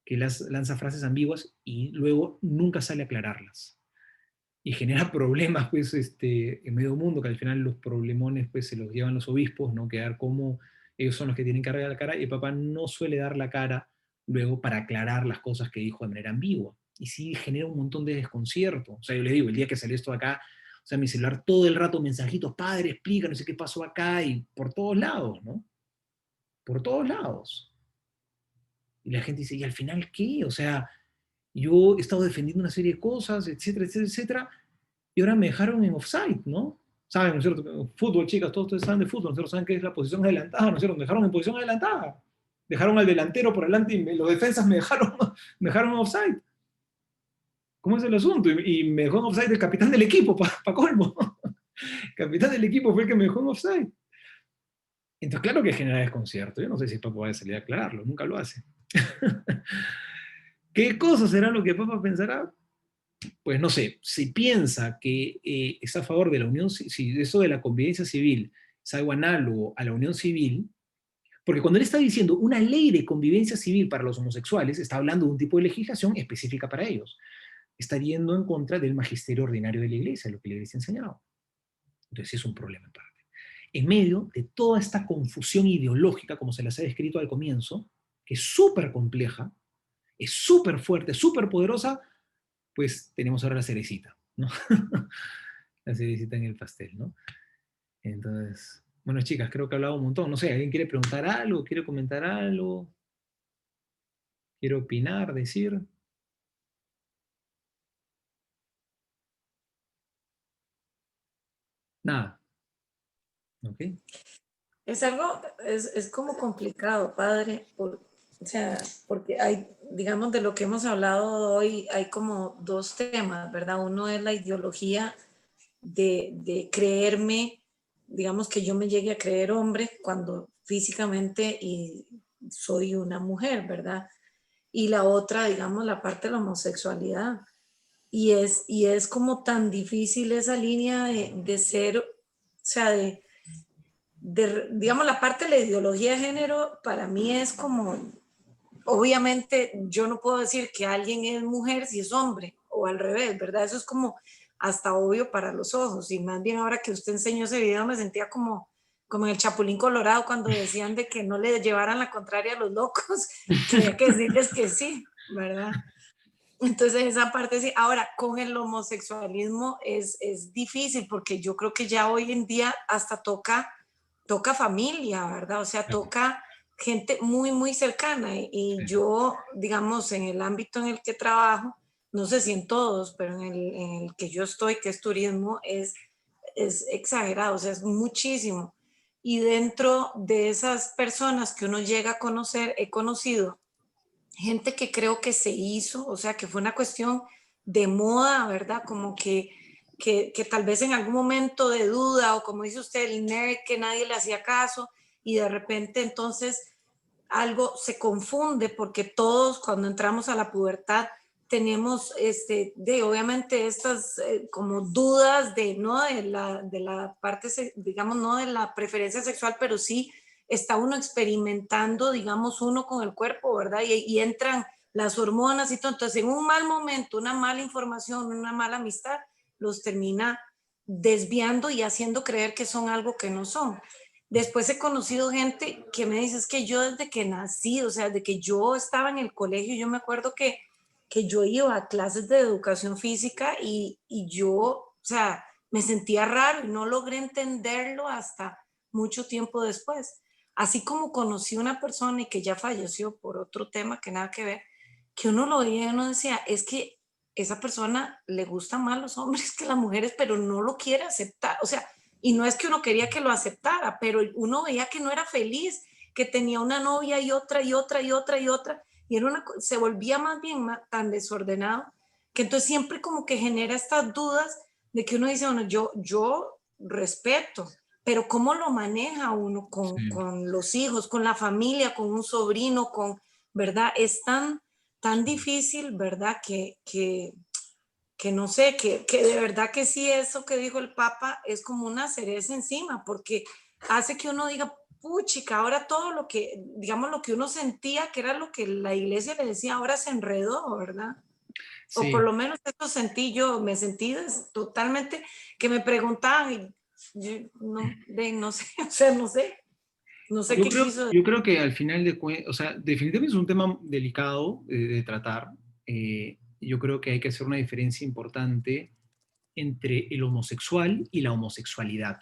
Que lanza frases ambiguas y luego nunca sale a aclararlas. Y genera problemas, pues, en medio mundo, que al final los problemones, pues, se los llevan los obispos, ¿no? Que ver cómo ellos son los que tienen que dar la cara, y el Papa no suele dar la cara luego para aclarar las cosas que dijo de manera ambigua. Y sí genera un montón de desconcierto. O sea, yo le digo, el día que salió esto de acá, o sea, mi celular todo el rato, mensajitos, padre, explica, no sé qué pasó acá, y por todos lados, ¿no? Por todos lados. Y la gente dice, ¿y al final qué? O sea, yo he estado defendiendo una serie de cosas, etcétera, etcétera, etcétera, y ahora me dejaron en offside, ¿no? Saben, ¿no es cierto? Fútbol, chicas, todos ustedes saben de fútbol, nosotros saben qué es la posición adelantada, ¿no es cierto? Me dejaron en posición adelantada. Dejaron al delantero por delante y los defensas me dejaron en offside. ¿Cómo es el asunto? Y me dejó en offside el capitán del equipo, para colmo. El capitán del equipo fue el que me dejó en offside. Entonces, claro que genera desconcierto. Yo no sé si Papa va a salir a aclararlo, nunca lo hace. ¿Qué cosa será lo que Papa pensará? Pues no sé, si piensa que está a favor de la unión, si eso de la convivencia civil es algo análogo a la unión civil, porque cuando él está diciendo una ley de convivencia civil para los homosexuales, está hablando de un tipo de legislación específica para ellos. Está yendo en contra del magisterio ordinario de la iglesia, lo que la iglesia ha enseñado. Entonces sí es un problema en parte. En medio de toda esta confusión ideológica, como se las he descrito al comienzo, que es súper compleja, es súper fuerte, súper poderosa, pues tenemos ahora la cerecita, ¿no? La cerecita en el pastel, ¿no? Entonces, bueno, chicas, creo que he hablado un montón. No sé, ¿alguien quiere preguntar algo? ¿Quiere comentar algo? ¿Quiere opinar, decir? Nada. ¿Ok? Es algo, es como complicado, padre, o sea, porque hay, digamos, de lo que hemos hablado hoy, hay como dos temas, ¿verdad? Uno es la ideología de creerme, digamos, que yo me llegue a creer hombre cuando físicamente y soy una mujer, ¿verdad? Y la otra, digamos, la parte de la homosexualidad. Y es como tan difícil esa línea de ser, o sea, digamos, la parte de la ideología de género para mí es como, obviamente yo no puedo decir que alguien es mujer si es hombre o al revés, ¿verdad? Eso es como hasta obvio para los ojos y más bien ahora que usted enseñó ese video me sentía como en el Chapulín Colorado cuando decían de que no le llevaran la contraria a los locos, que había que decirles que sí, ¿verdad? Entonces esa parte sí. Ahora, con el homosexualismo es difícil porque yo creo que ya hoy en día hasta toca toca familia, ¿verdad? O sea, Claro, toca gente muy, muy cercana. Y sí, yo, digamos, en el ámbito en el que trabajo, no sé si en todos, pero en el que yo estoy, que es turismo, es exagerado, o sea, es muchísimo. Y dentro de esas personas que uno llega a conocer, he conocido gente que creo que se hizo, o sea, que fue una cuestión de moda, ¿verdad? Como que tal vez en algún momento de duda o como dice usted, el nerd que nadie le hacía caso y de repente entonces algo se confunde porque todos cuando entramos a la pubertad tenemos obviamente estas como dudas de no de la parte digamos no de la preferencia sexual, pero sí está uno experimentando, digamos, uno con el cuerpo, ¿verdad? Y entran las hormonas y todo. Entonces, en un mal momento, una mala información, una mala amistad, los termina desviando y haciendo creer que son algo que no son. Después he conocido gente que me dice, es que yo desde que nací, o sea, desde que yo estaba en el colegio, yo me acuerdo que yo iba a clases de educación física y yo, o sea, me sentía raro y no logré entenderlo hasta mucho tiempo después. Así como conocí una persona y que ya falleció por otro tema que nada que ver, que uno lo veía y uno decía, es que esa persona le gustan más los hombres que las mujeres, pero no lo quiere aceptar. O sea, y no es que uno quería que lo aceptara, pero uno veía que no era feliz, que tenía una novia y otra y otra y otra y otra, y era se volvía más bien tan desordenado, que entonces siempre como que genera estas dudas de que uno dice, bueno, yo respeto, pero ¿cómo lo maneja uno sí. con los hijos, con la familia, con un sobrino, ¿verdad? Es tan difícil, ¿verdad? Que no sé, que de verdad que sí, eso que dijo el Papa es como una cereza encima, porque hace que uno diga, puchica, ahora todo lo que, digamos, lo que uno sentía que era lo que la iglesia le decía, ahora se enredó, ¿verdad? O por Sí. lo menos eso sentí yo, me sentí totalmente, que me preguntaban y yo no sé, o sea, no sé qué quiso decir. Yo creo que al final de cuentas, o sea, definitivamente es un tema delicado de tratar. Yo creo que hay que hacer una diferencia importante entre el homosexual y la homosexualidad.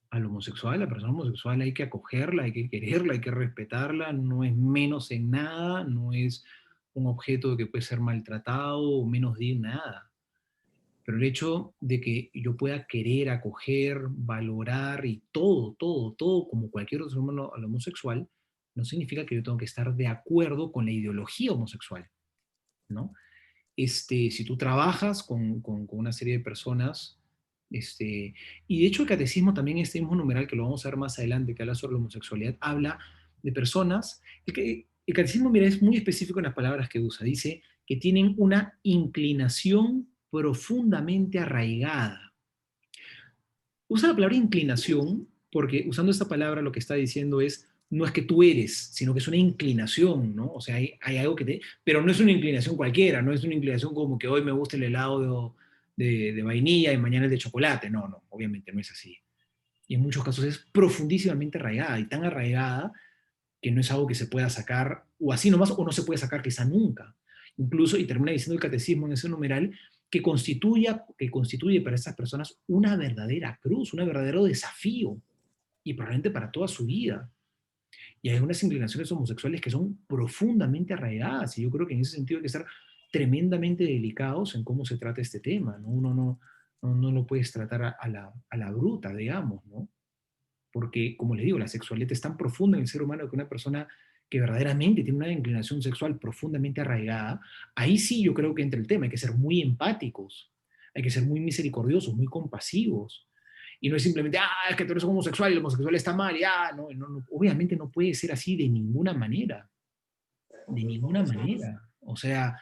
Al homosexual, a la persona homosexual hay que acogerla, hay que quererla, hay que respetarla, no es menos en nada, no es un objeto que puede ser maltratado o menos digno, nada. Pero el hecho de que yo pueda querer, acoger, valorar y todo, como cualquier otro ser humano al homosexual, no significa que yo tengo que estar de acuerdo con la ideología homosexual, ¿no? Si tú trabajas con una serie de personas, y de hecho el catecismo también, este mismo numeral que lo vamos a ver más adelante, que habla sobre la homosexualidad, habla de personas, el catecismo, mira, es muy específico en las palabras que usa, dice que tienen una inclinación profundamente arraigada. Usa la palabra inclinación porque usando esta palabra lo que está diciendo es, no es que tú eres, sino que es una inclinación, ¿no? O sea, hay algo que te... Pero no es una inclinación cualquiera, no es una inclinación como que hoy me gusta el helado de vainilla y mañana el de chocolate. No, no, obviamente no es así. Y en muchos casos es profundísimamente arraigada y tan arraigada que no es algo que se pueda sacar o así nomás o no se puede sacar quizá nunca. Incluso, y termina diciendo el catecismo en ese numeral, que constituye para estas personas una verdadera cruz, un verdadero desafío, y probablemente para toda su vida. Y hay unas inclinaciones homosexuales que son profundamente arraigadas, y yo creo que en ese sentido hay que estar tremendamente delicados en cómo se trata este tema, ¿no? Uno no lo puedes tratar a la bruta, digamos, ¿no? Porque, como les digo, la sexualidad es tan profunda en el ser humano que una persona que verdaderamente tiene una inclinación sexual profundamente arraigada, ahí sí yo creo que entra el tema, hay que ser muy empáticos, hay que ser muy misericordiosos, muy compasivos, y no es simplemente, es que tú eres homosexual y el homosexual está mal, obviamente no puede ser así de ninguna manera. O sea,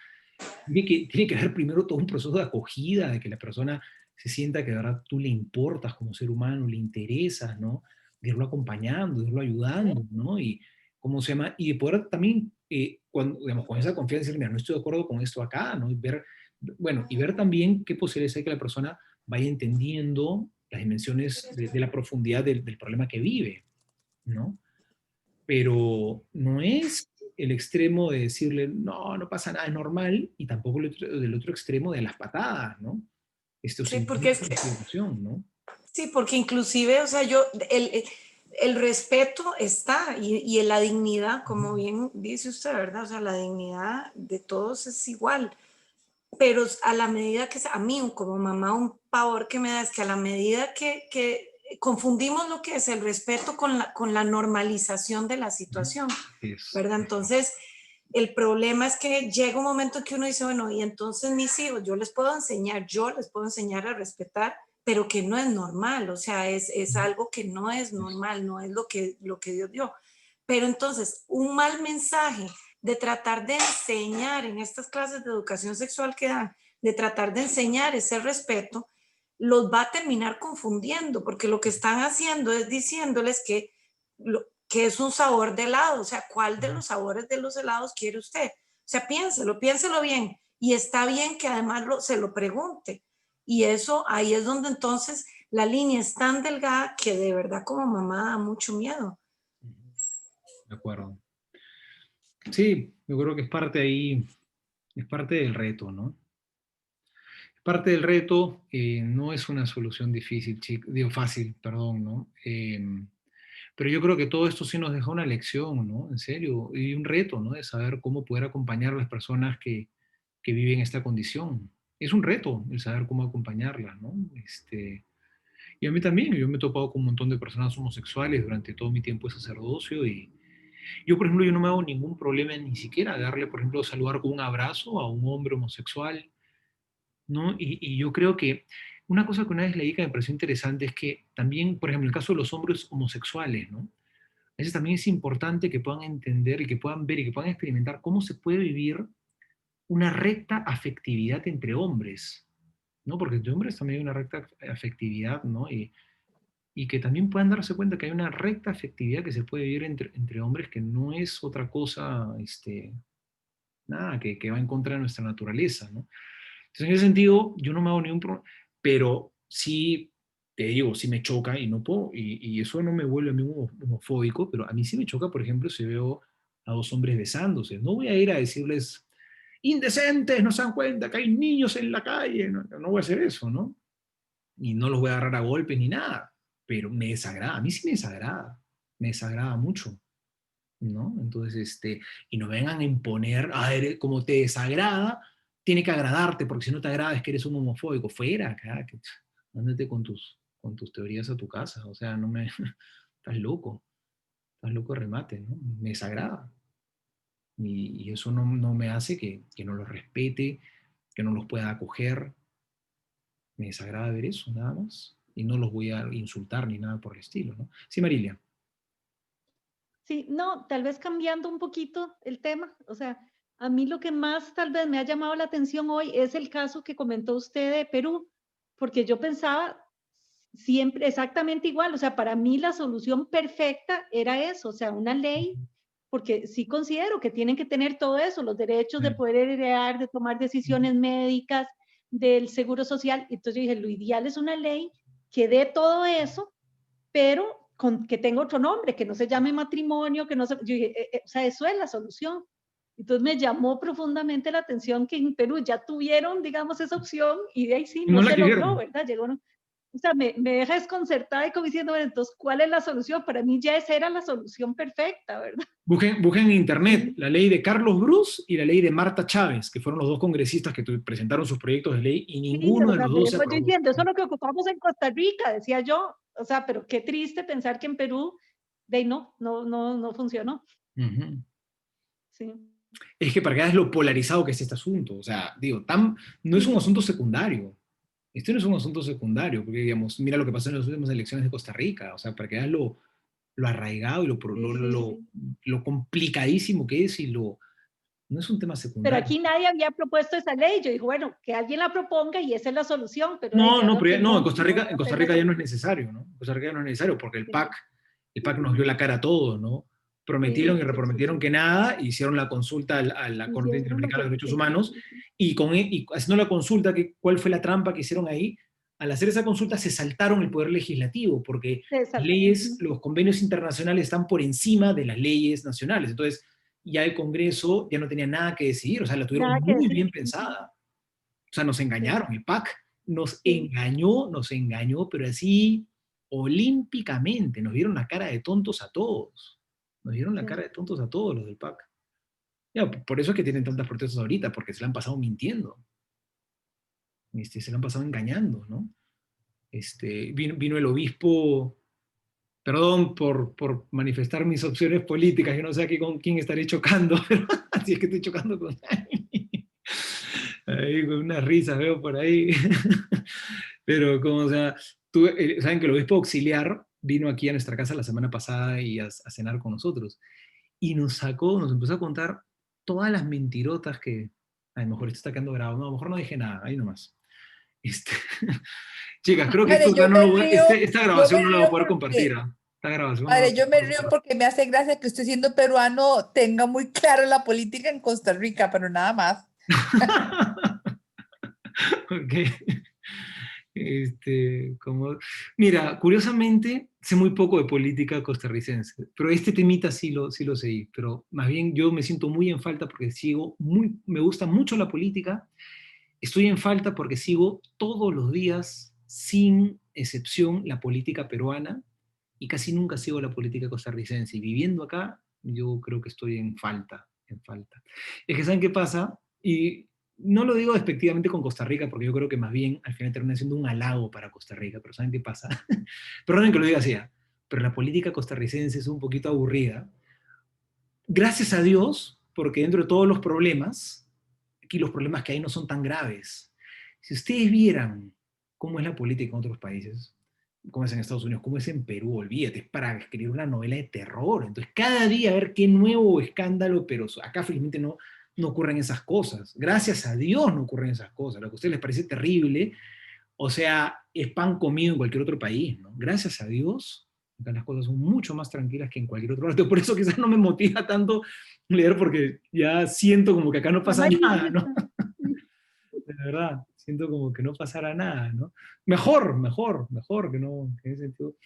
tiene que haber primero todo un proceso de acogida, de que la persona se sienta que de verdad tú le importas como ser humano, le interesas, ¿no? De irlo acompañando, de irlo ayudando, ¿no? Y, ¿cómo se llama? Y de poder también, digamos, con esa confianza, decir, mira, no estoy de acuerdo con esto acá, ¿no? Y ver, bueno, y ver también qué posibilidades hay que la persona vaya entendiendo las dimensiones de la profundidad del problema que vive, ¿no? Pero no es el extremo de decirle, no, no pasa nada, es normal, y tampoco del otro extremo de las patadas, ¿no? Sí, Sin porque ninguna es que consideración, ¿no? sí, porque inclusive, o sea, yo, el respeto está y la dignidad, como bien dice usted, ¿verdad? O sea, la dignidad de todos es igual, pero a la medida que, a mí como mamá, un pavor que me da es que a la medida que confundimos lo que es el respeto con la normalización de la situación, Es, ¿verdad? Entonces, el problema es que llega un momento en que uno dice, bueno, y entonces mis hijos, yo les puedo enseñar a respetar, pero que no es normal, o sea, es algo que no es normal, no es lo que Dios dio. Pero entonces, un mal mensaje de tratar de enseñar en estas clases de educación sexual que dan, de tratar de enseñar ese respeto, los va a terminar confundiendo, porque lo que están haciendo es diciéndoles que es un sabor de helado, o sea, ¿cuál de los sabores de los helados quiere usted? O sea, piénselo bien, y está bien que además se lo pregunte, y eso, ahí es donde entonces la línea es tan delgada que de verdad como mamá da mucho miedo. de acuerdo. Sí, yo creo que es parte ahí, es parte del reto, ¿no? Parte del reto, no es una solución difícil, digo fácil, perdón, ¿no? Pero yo creo que todo esto sí nos deja una lección, ¿no? En serio, y un reto, ¿no? De saber cómo poder acompañar a las personas que viven esta condición. Es un reto el saber cómo acompañarlas, ¿no? Y a mí también, yo me he topado con un montón de personas homosexuales durante todo mi tiempo de sacerdocio y yo, por ejemplo, yo no me hago ningún problema ni siquiera darle, por ejemplo, saludar con un abrazo a un hombre homosexual, ¿no? Y yo creo que una cosa que una vez leí que me pareció interesante es que también, por ejemplo, en el caso de los hombres homosexuales, ¿no? A veces también es importante que puedan entender y que puedan ver y que puedan experimentar cómo se puede vivir una recta afectividad entre hombres, ¿no? Porque entre hombres también hay una recta afectividad, ¿no? Y que también puedan darse cuenta que hay una recta afectividad que se puede vivir entre hombres que no es otra cosa, nada, que va en contra de nuestra naturaleza, ¿no? Entonces, en ese sentido, yo no me hago ningún problema, pero sí, te digo, sí me choca y no puedo, y eso no me vuelve a mí homofóbico, pero a mí sí me choca, por ejemplo, si veo a dos hombres besándose. No voy a ir a decirles, indecentes, no se dan cuenta que hay niños en la calle, no, no voy a hacer eso, ¿no? Y no los voy a agarrar a golpes ni nada, pero me desagrada, a mí sí me desagrada mucho. ¿No? Entonces, y no vengan a imponer, como te desagrada, tiene que agradarte, porque si no te agrada es que eres un homofóbico. Fuera acá, ándate con tus teorías a tu casa, o sea, no me, estás loco de remate, ¿no? Me desagrada. Y eso no me hace que no los respete, que no los pueda acoger. Me desagrada ver eso, nada más. Y no los voy a insultar ni nada por el estilo, ¿no? Sí, Marilia. Sí, no, tal vez cambiando un poquito el tema, o sea, a mí lo que más tal vez me ha llamado la atención hoy es el caso que comentó usted de Perú, porque yo pensaba siempre exactamente igual, o sea, para mí la solución perfecta era eso, o sea, una ley, porque sí considero que tienen que tener todo eso, los derechos de poder heredar, de tomar decisiones médicas, del seguro social, entonces yo dije, lo ideal es una ley que dé todo eso, pero que tenga otro nombre, que no se llame matrimonio, que no se, yo dije, o sea, eso es la solución. Entonces me llamó profundamente la atención que en Perú ya tuvieron, digamos, esa opción y de ahí sí, Y no no la se logró, quisieron. ¿verdad? Llegó, no, o sea, me deja desconcertada y como diciendo, bueno, entonces, ¿cuál es la solución? Para mí ya esa era la solución perfecta, ¿verdad? Busquen en internet Sí, la ley de Carlos Bruce y la ley de Marta Chávez, que fueron los dos congresistas que presentaron sus proyectos de ley y sí, ninguno o de sea, los por dos se eso yo aprobó. diciendo, eso es lo que ocupamos en Costa Rica, decía yo, o sea, pero qué triste pensar que en Perú, de ahí no funcionó. Ujú. Sí, Es que para que veas lo polarizado que es este asunto, o sea, digo, no es un sí. asunto secundario. Este no es un asunto secundario, porque digamos, mira lo que pasó en las últimas elecciones de Costa Rica, o sea, para que veas lo arraigado y Sí, sí, sí. lo complicadísimo que es no es un tema Pero secundario. aquí nadie había propuesto esa ley. Yo digo, bueno, que alguien la proponga y esa es la solución, pero No, ya no, veo que no, no va En a Costa ser la Rica ya no es solución. necesario, ¿no? En Costa Rica ya no es necesario porque Sí, el PAC nos dio la cara a todos, ¿no? Prometieron y sí, sí, sí, reprometieron sí. que nada, hicieron la consulta a la Corte Hicieron lo Interamericana de que los Derechos tenían. Humanos y haciendo la consulta, ¿cuál fue la trampa que hicieron ahí? Al hacer esa consulta se saltaron el poder legislativo porque las leyes, los convenios internacionales están por encima de las leyes nacionales. Entonces, ya el Congreso ya no tenía nada que decidir, o sea, la tuvieron Nada que muy decir. bien pensada. O sea, nos Sí, engañaron, el PAC sí. nos engañó, pero así olímpicamente, nos dieron la cara de tontos a todos. Nos dieron la Sí. cara de tontos a todos los del PAC. Ya, por eso es que tienen tantas protestas ahorita, porque se la han pasado mintiendo. Se la han pasado engañando, ¿no? Vino el obispo, perdón por manifestar mis opciones políticas, yo no sé aquí con quién estaré chocando, pero si es que estoy chocando con alguien. Ahí con unas risas veo por ahí. Pero como, o sea, saben que el obispo auxiliar vino aquí a nuestra casa la semana pasada y a cenar con nosotros. Y nos empezó a contar todas las mentirotas que, a lo mejor esto está quedando grabado, no, a lo mejor no dije nada, ahí nomás. Este, Chicas, creo que Padre, esto ya yo no me lo voy, río, esta yo grabación me no la voy a río poder compartir, porque, ¿ah? Esta grabación no la voy padre, a yo me poder río compartir. porque me hace gracia que usted siendo peruano tenga muy claro la política en Costa Rica, pero nada más. Ok. Mira, curiosamente, sé muy poco de política costarricense, pero este temita sí lo seguí, pero más bien yo me siento muy en falta porque me gusta mucho la política, estoy en falta porque sigo todos los días, sin excepción, la política peruana y casi nunca sigo la política costarricense, y viviendo acá, yo creo que estoy en falta, en falta. Es que, ¿saben qué pasa? Y no lo digo despectivamente con Costa Rica, porque yo creo que más bien al final termina siendo un halago para Costa Rica, pero ¿saben qué pasa? Perdonen que lo diga así, pero la política costarricense es un poquito aburrida. Gracias a Dios, porque dentro de todos los problemas, aquí los problemas que hay no son tan graves. Si ustedes vieran cómo es la política en otros países, cómo es en Estados Unidos, cómo es en Perú, olvídate, es para escribir una novela de terror. Entonces, cada día a ver qué nuevo escándalo, pero acá felizmente no ocurren esas cosas. Gracias a Dios no ocurren esas cosas. Lo que a ustedes les parece terrible, o sea, es pan comido en cualquier otro país, ¿no? Gracias a Dios, acá las cosas son mucho más tranquilas que en cualquier otro lado. Por eso quizás no me motiva tanto leer, porque ya siento como que acá no pasa nada, ¿no? De verdad, siento como que no pasara nada, ¿no? Mejor que no, que en ese sentido.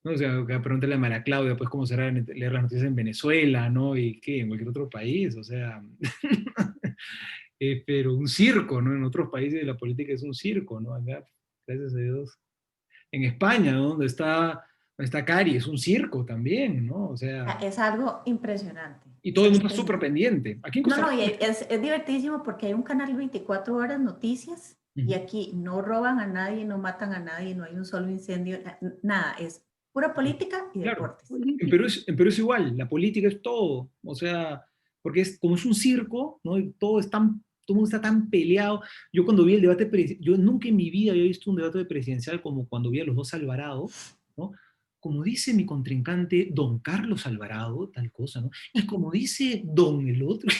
No, o sea, que pregúntale a María Claudia, pues, cómo será leer las noticias en Venezuela, ¿no? Y qué, en cualquier otro país, o sea. Pero un circo, ¿no? En otros países la política es un circo, ¿no? Acá, gracias a Dios. En España, ¿no? Donde está Cari, es un circo también, ¿no? O sea, Es algo impresionante. y todo el mundo está súper pendiente. Aquí en No, Costa no, y Rica. es divertísimo porque hay un canal 24 horas noticias y aquí no roban a nadie, no matan a nadie, no hay un solo incendio, nada, es pura política y Claro, deportes. en Perú es igual, la política es todo, o sea, porque como es un circo, ¿no? Y todo el mundo está tan peleado. Yo cuando vi el debate, yo nunca en mi vida había visto un debate presidencial como cuando vi a los dos Alvarado, ¿no? Como dice mi contrincante, don Carlos Alvarado, tal cosa, ¿no? Y como dice don el otro,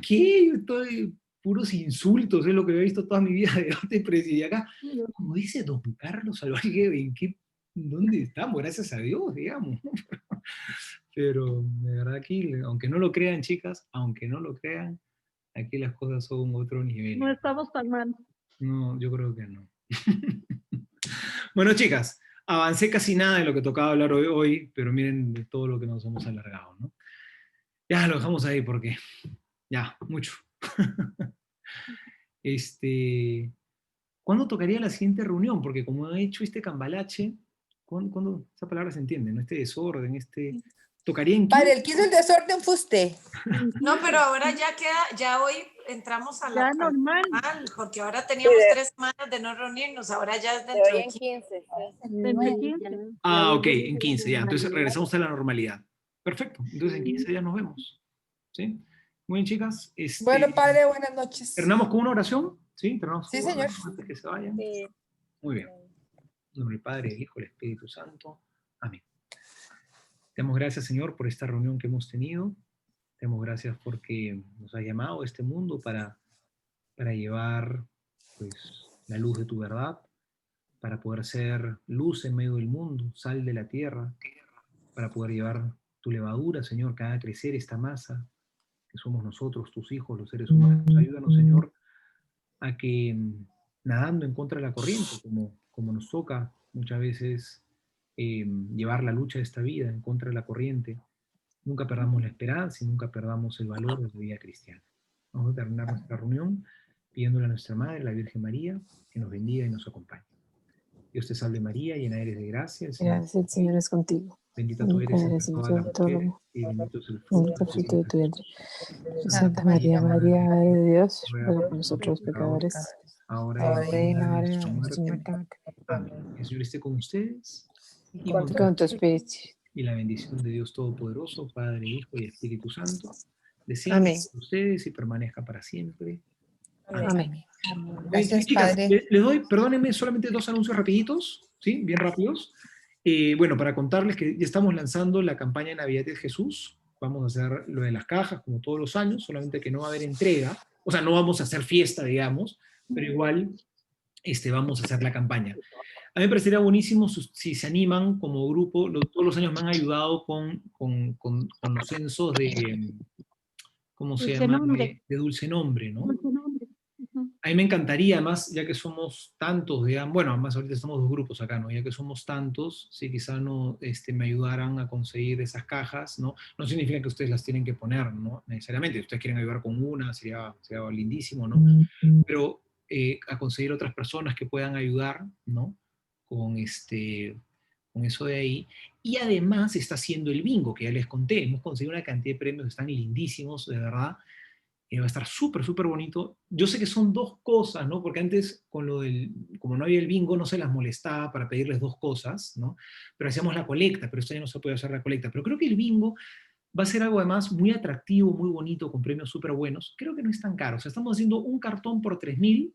¿qué? Yo estoy puros insultos, es lo que había visto toda mi vida de debate presidencial acá. Como dice don Carlos Alvarado, ¿en qué? ¿Dónde estamos? Gracias a Dios, digamos. Pero de verdad aquí, aunque no lo crean, chicas, aunque no lo crean, aquí las cosas son otro nivel. No estamos tan mal. No, yo creo que no. Bueno, chicas, avancé casi nada de lo que tocaba hablar hoy, pero miren de todo lo que nos hemos alargado, ¿no? Ya lo dejamos ahí porque ya, mucho. ¿Cuándo tocaría la siguiente reunión? Porque como he hecho este cambalache, ¿cuándo esa palabra se entiende? ¿No? Este desorden, ¿tocaría en Padre, 15? el que hizo el desorden fue usted. No, pero ahora ya queda, ya hoy entramos a Ya la normal. porque ahora teníamos 3 semanas de no reunirnos, ahora ya es De dentro hoy de en 15. Entre 15. Ok, en 15, ya. Entonces regresamos a la normalidad. Perfecto. Entonces en 15 días nos vemos. ¿Sí? Muy bien, chicas. Bueno, padre, buenas noches. ¿Terminamos con una oración? ¿Sí? ¿Terminamos con Sí, una señor. oración antes que se vayan? Sí. Muy bien. En nombre del Padre, del Hijo y del Espíritu Santo. Amén. Te damos gracias, Señor, por esta reunión que hemos tenido. Te damos gracias porque nos has llamado a este mundo para llevar, pues, la luz de tu verdad, para poder ser luz en medio del mundo, sal de la tierra, para poder llevar tu levadura, Señor, que haga crecer esta masa, que somos nosotros, tus hijos, los seres humanos. Ayúdanos, Señor, a que nadando en contra de la corriente, como nos toca muchas veces llevar la lucha de esta vida en contra de la corriente, nunca perdamos la esperanza y nunca perdamos el valor de la vida cristiana. Vamos a terminar nuestra reunión pidiéndole a nuestra Madre, la Virgen María, que nos bendiga y nos acompañe. Dios te salve María, llena eres de gracia, el Señor, Gracias, el Señor es contigo. bendita tú eres entre todas las mujeres, y bendito es el fruto Bendito de tu fruto de tu vientre. vientre. Santa María, María, Madre de Dios, ruega por nosotros pecadores, ahora ahora y en la hora de nuestra nuestra muerte. muerte. Amén. El Señor esté con ustedes y Con tu espíritu. y la bendición de Dios Todopoderoso, Padre, Hijo y Espíritu Santo, descienda Amén. sobre ustedes y permanezca para siempre. Amén. Gracias, Chicas, Padre. les doy, perdónenme, solamente 2 anuncios rapiditos, ¿sí? Bien rápidos. Bueno, para contarles que ya estamos lanzando la campaña de Navidad de Jesús. Vamos a hacer lo de las cajas, como todos los años, solamente que no va a haber entrega. O sea, no vamos a hacer fiesta, digamos, pero igual vamos a hacer la campaña. A mí me parecería buenísimo si se animan como grupo. Todos los años me han ayudado con los censos de, ¿cómo se Dulce llama? nombre. De dulce nombre, ¿no? Dulce nombre. Ujú. A mí me encantaría, además, ya que somos tantos, digamos, bueno, además ahorita estamos 2 grupos acá, ¿no? Ya que somos tantos, si quizá no me ayudaran a conseguir esas cajas, ¿no? No significa que ustedes las tienen que poner, ¿no? Necesariamente, si ustedes quieren ayudar con una, sería lindísimo, ¿no? Pero a conseguir otras personas que puedan ayudar, ¿no? Con eso de ahí. Y además se está haciendo el bingo, que ya les conté. Hemos conseguido una cantidad de premios que están lindísimos, de verdad. Va a estar súper, súper bonito. Yo sé que son 2 cosas, ¿no? Porque antes, como no había el bingo, no se las molestaba para pedirles 2 cosas, ¿no? Pero hacíamos la colecta, pero este año no se puede hacer la colecta. Pero creo que el bingo va a ser algo además muy atractivo, muy bonito, con premios súper buenos. Creo que no es tan caro. O sea, estamos haciendo un cartón por 3.000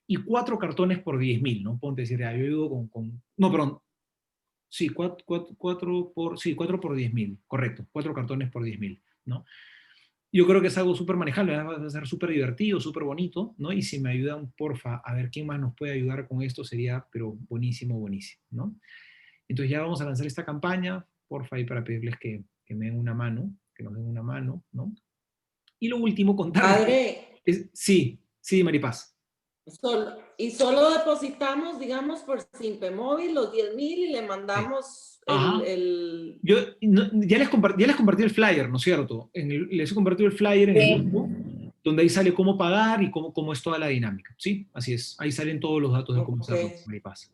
y 4 cartones por 10.000, ¿no? Ponte decir, yo ayudo no, perdón. Sí, 4 por 10.000, correcto. 4 cartones por 10.000, ¿no? Yo creo que es algo súper manejable, va a ser súper divertido, súper bonito, ¿no? Y si me ayudan, porfa, a ver quién más nos puede ayudar con esto, sería, pero buenísimo, buenísimo, ¿no? Entonces ya vamos a lanzar esta campaña, porfa, ahí para pedirles que me den una mano, que nos den una mano, ¿no? Y lo último, contarles. Padre, Sí, Maripaz. solo depositamos, digamos, por Simpe Móvil los 10.000 y le mandamos Ya les compartí el flyer, ¿no es cierto? Les he compartido el flyer en el grupo, donde ahí sale cómo pagar y cómo es toda la dinámica, ¿sí? Así es, ahí salen todos los datos de cómo hacerlo, Maripaz.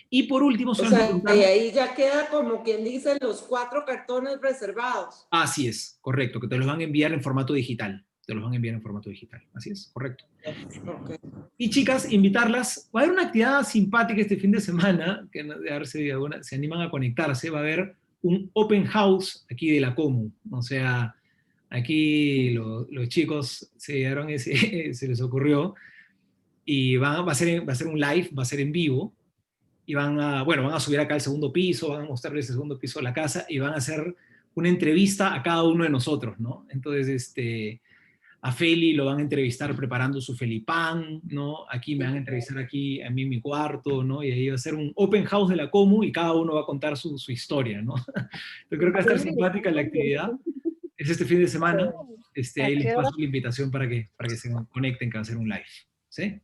Y por último, y ahí ya queda como quien dice los 4 cartones reservados. Así es, correcto, que te los van a enviar en formato digital. Así es, correcto. Okay. Y chicas, invitarlas, va a haber una actividad simpática este fin de semana, que a ver si se animan a conectarse, va a haber un open house aquí de la Comu, o sea, aquí los chicos se les ocurrió, y va a ser un live, va a ser en vivo, y van a subir acá al segundo piso, van a mostrarles el segundo piso de la casa, y van a hacer una entrevista a cada uno de nosotros, ¿no? Entonces, a Feli lo van a entrevistar preparando su felipán, ¿no? Aquí me van a entrevistar aquí a mí en mi cuarto, ¿no? Y ahí va a ser un open house de la Comu y cada uno va a contar su historia, ¿no? Yo creo que va a estar simpática la actividad. Es este fin de semana. Ahí les paso la invitación para que se conecten, que va a ser un live. ¿Sí?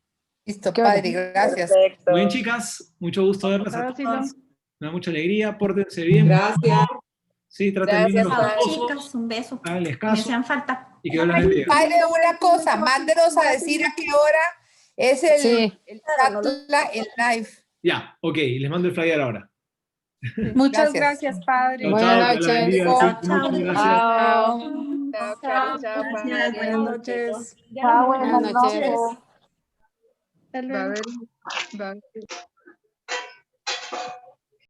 Listo, Padre, gracias. Perfecto. Muy bien, chicas. Mucho gusto verlas a todas. Me da mucha alegría. Pórtense bien. Gracias. Sí, traten bien a los Chao, esposos. chicas, un beso. Háganles Me caso. hacían falta. Y que Dios las bendiga. Padre, una cosa, mándenos a decir a qué hora es el live. Ya, ok. Les mando el flyer ahora. Muchas gracias, Padre. Chao, Dios las bendiga. Chao, Sí, chao. muchas gracias. Chao. Buenas noches. Ya, Buenas noches. Hasta luego. Va a haber-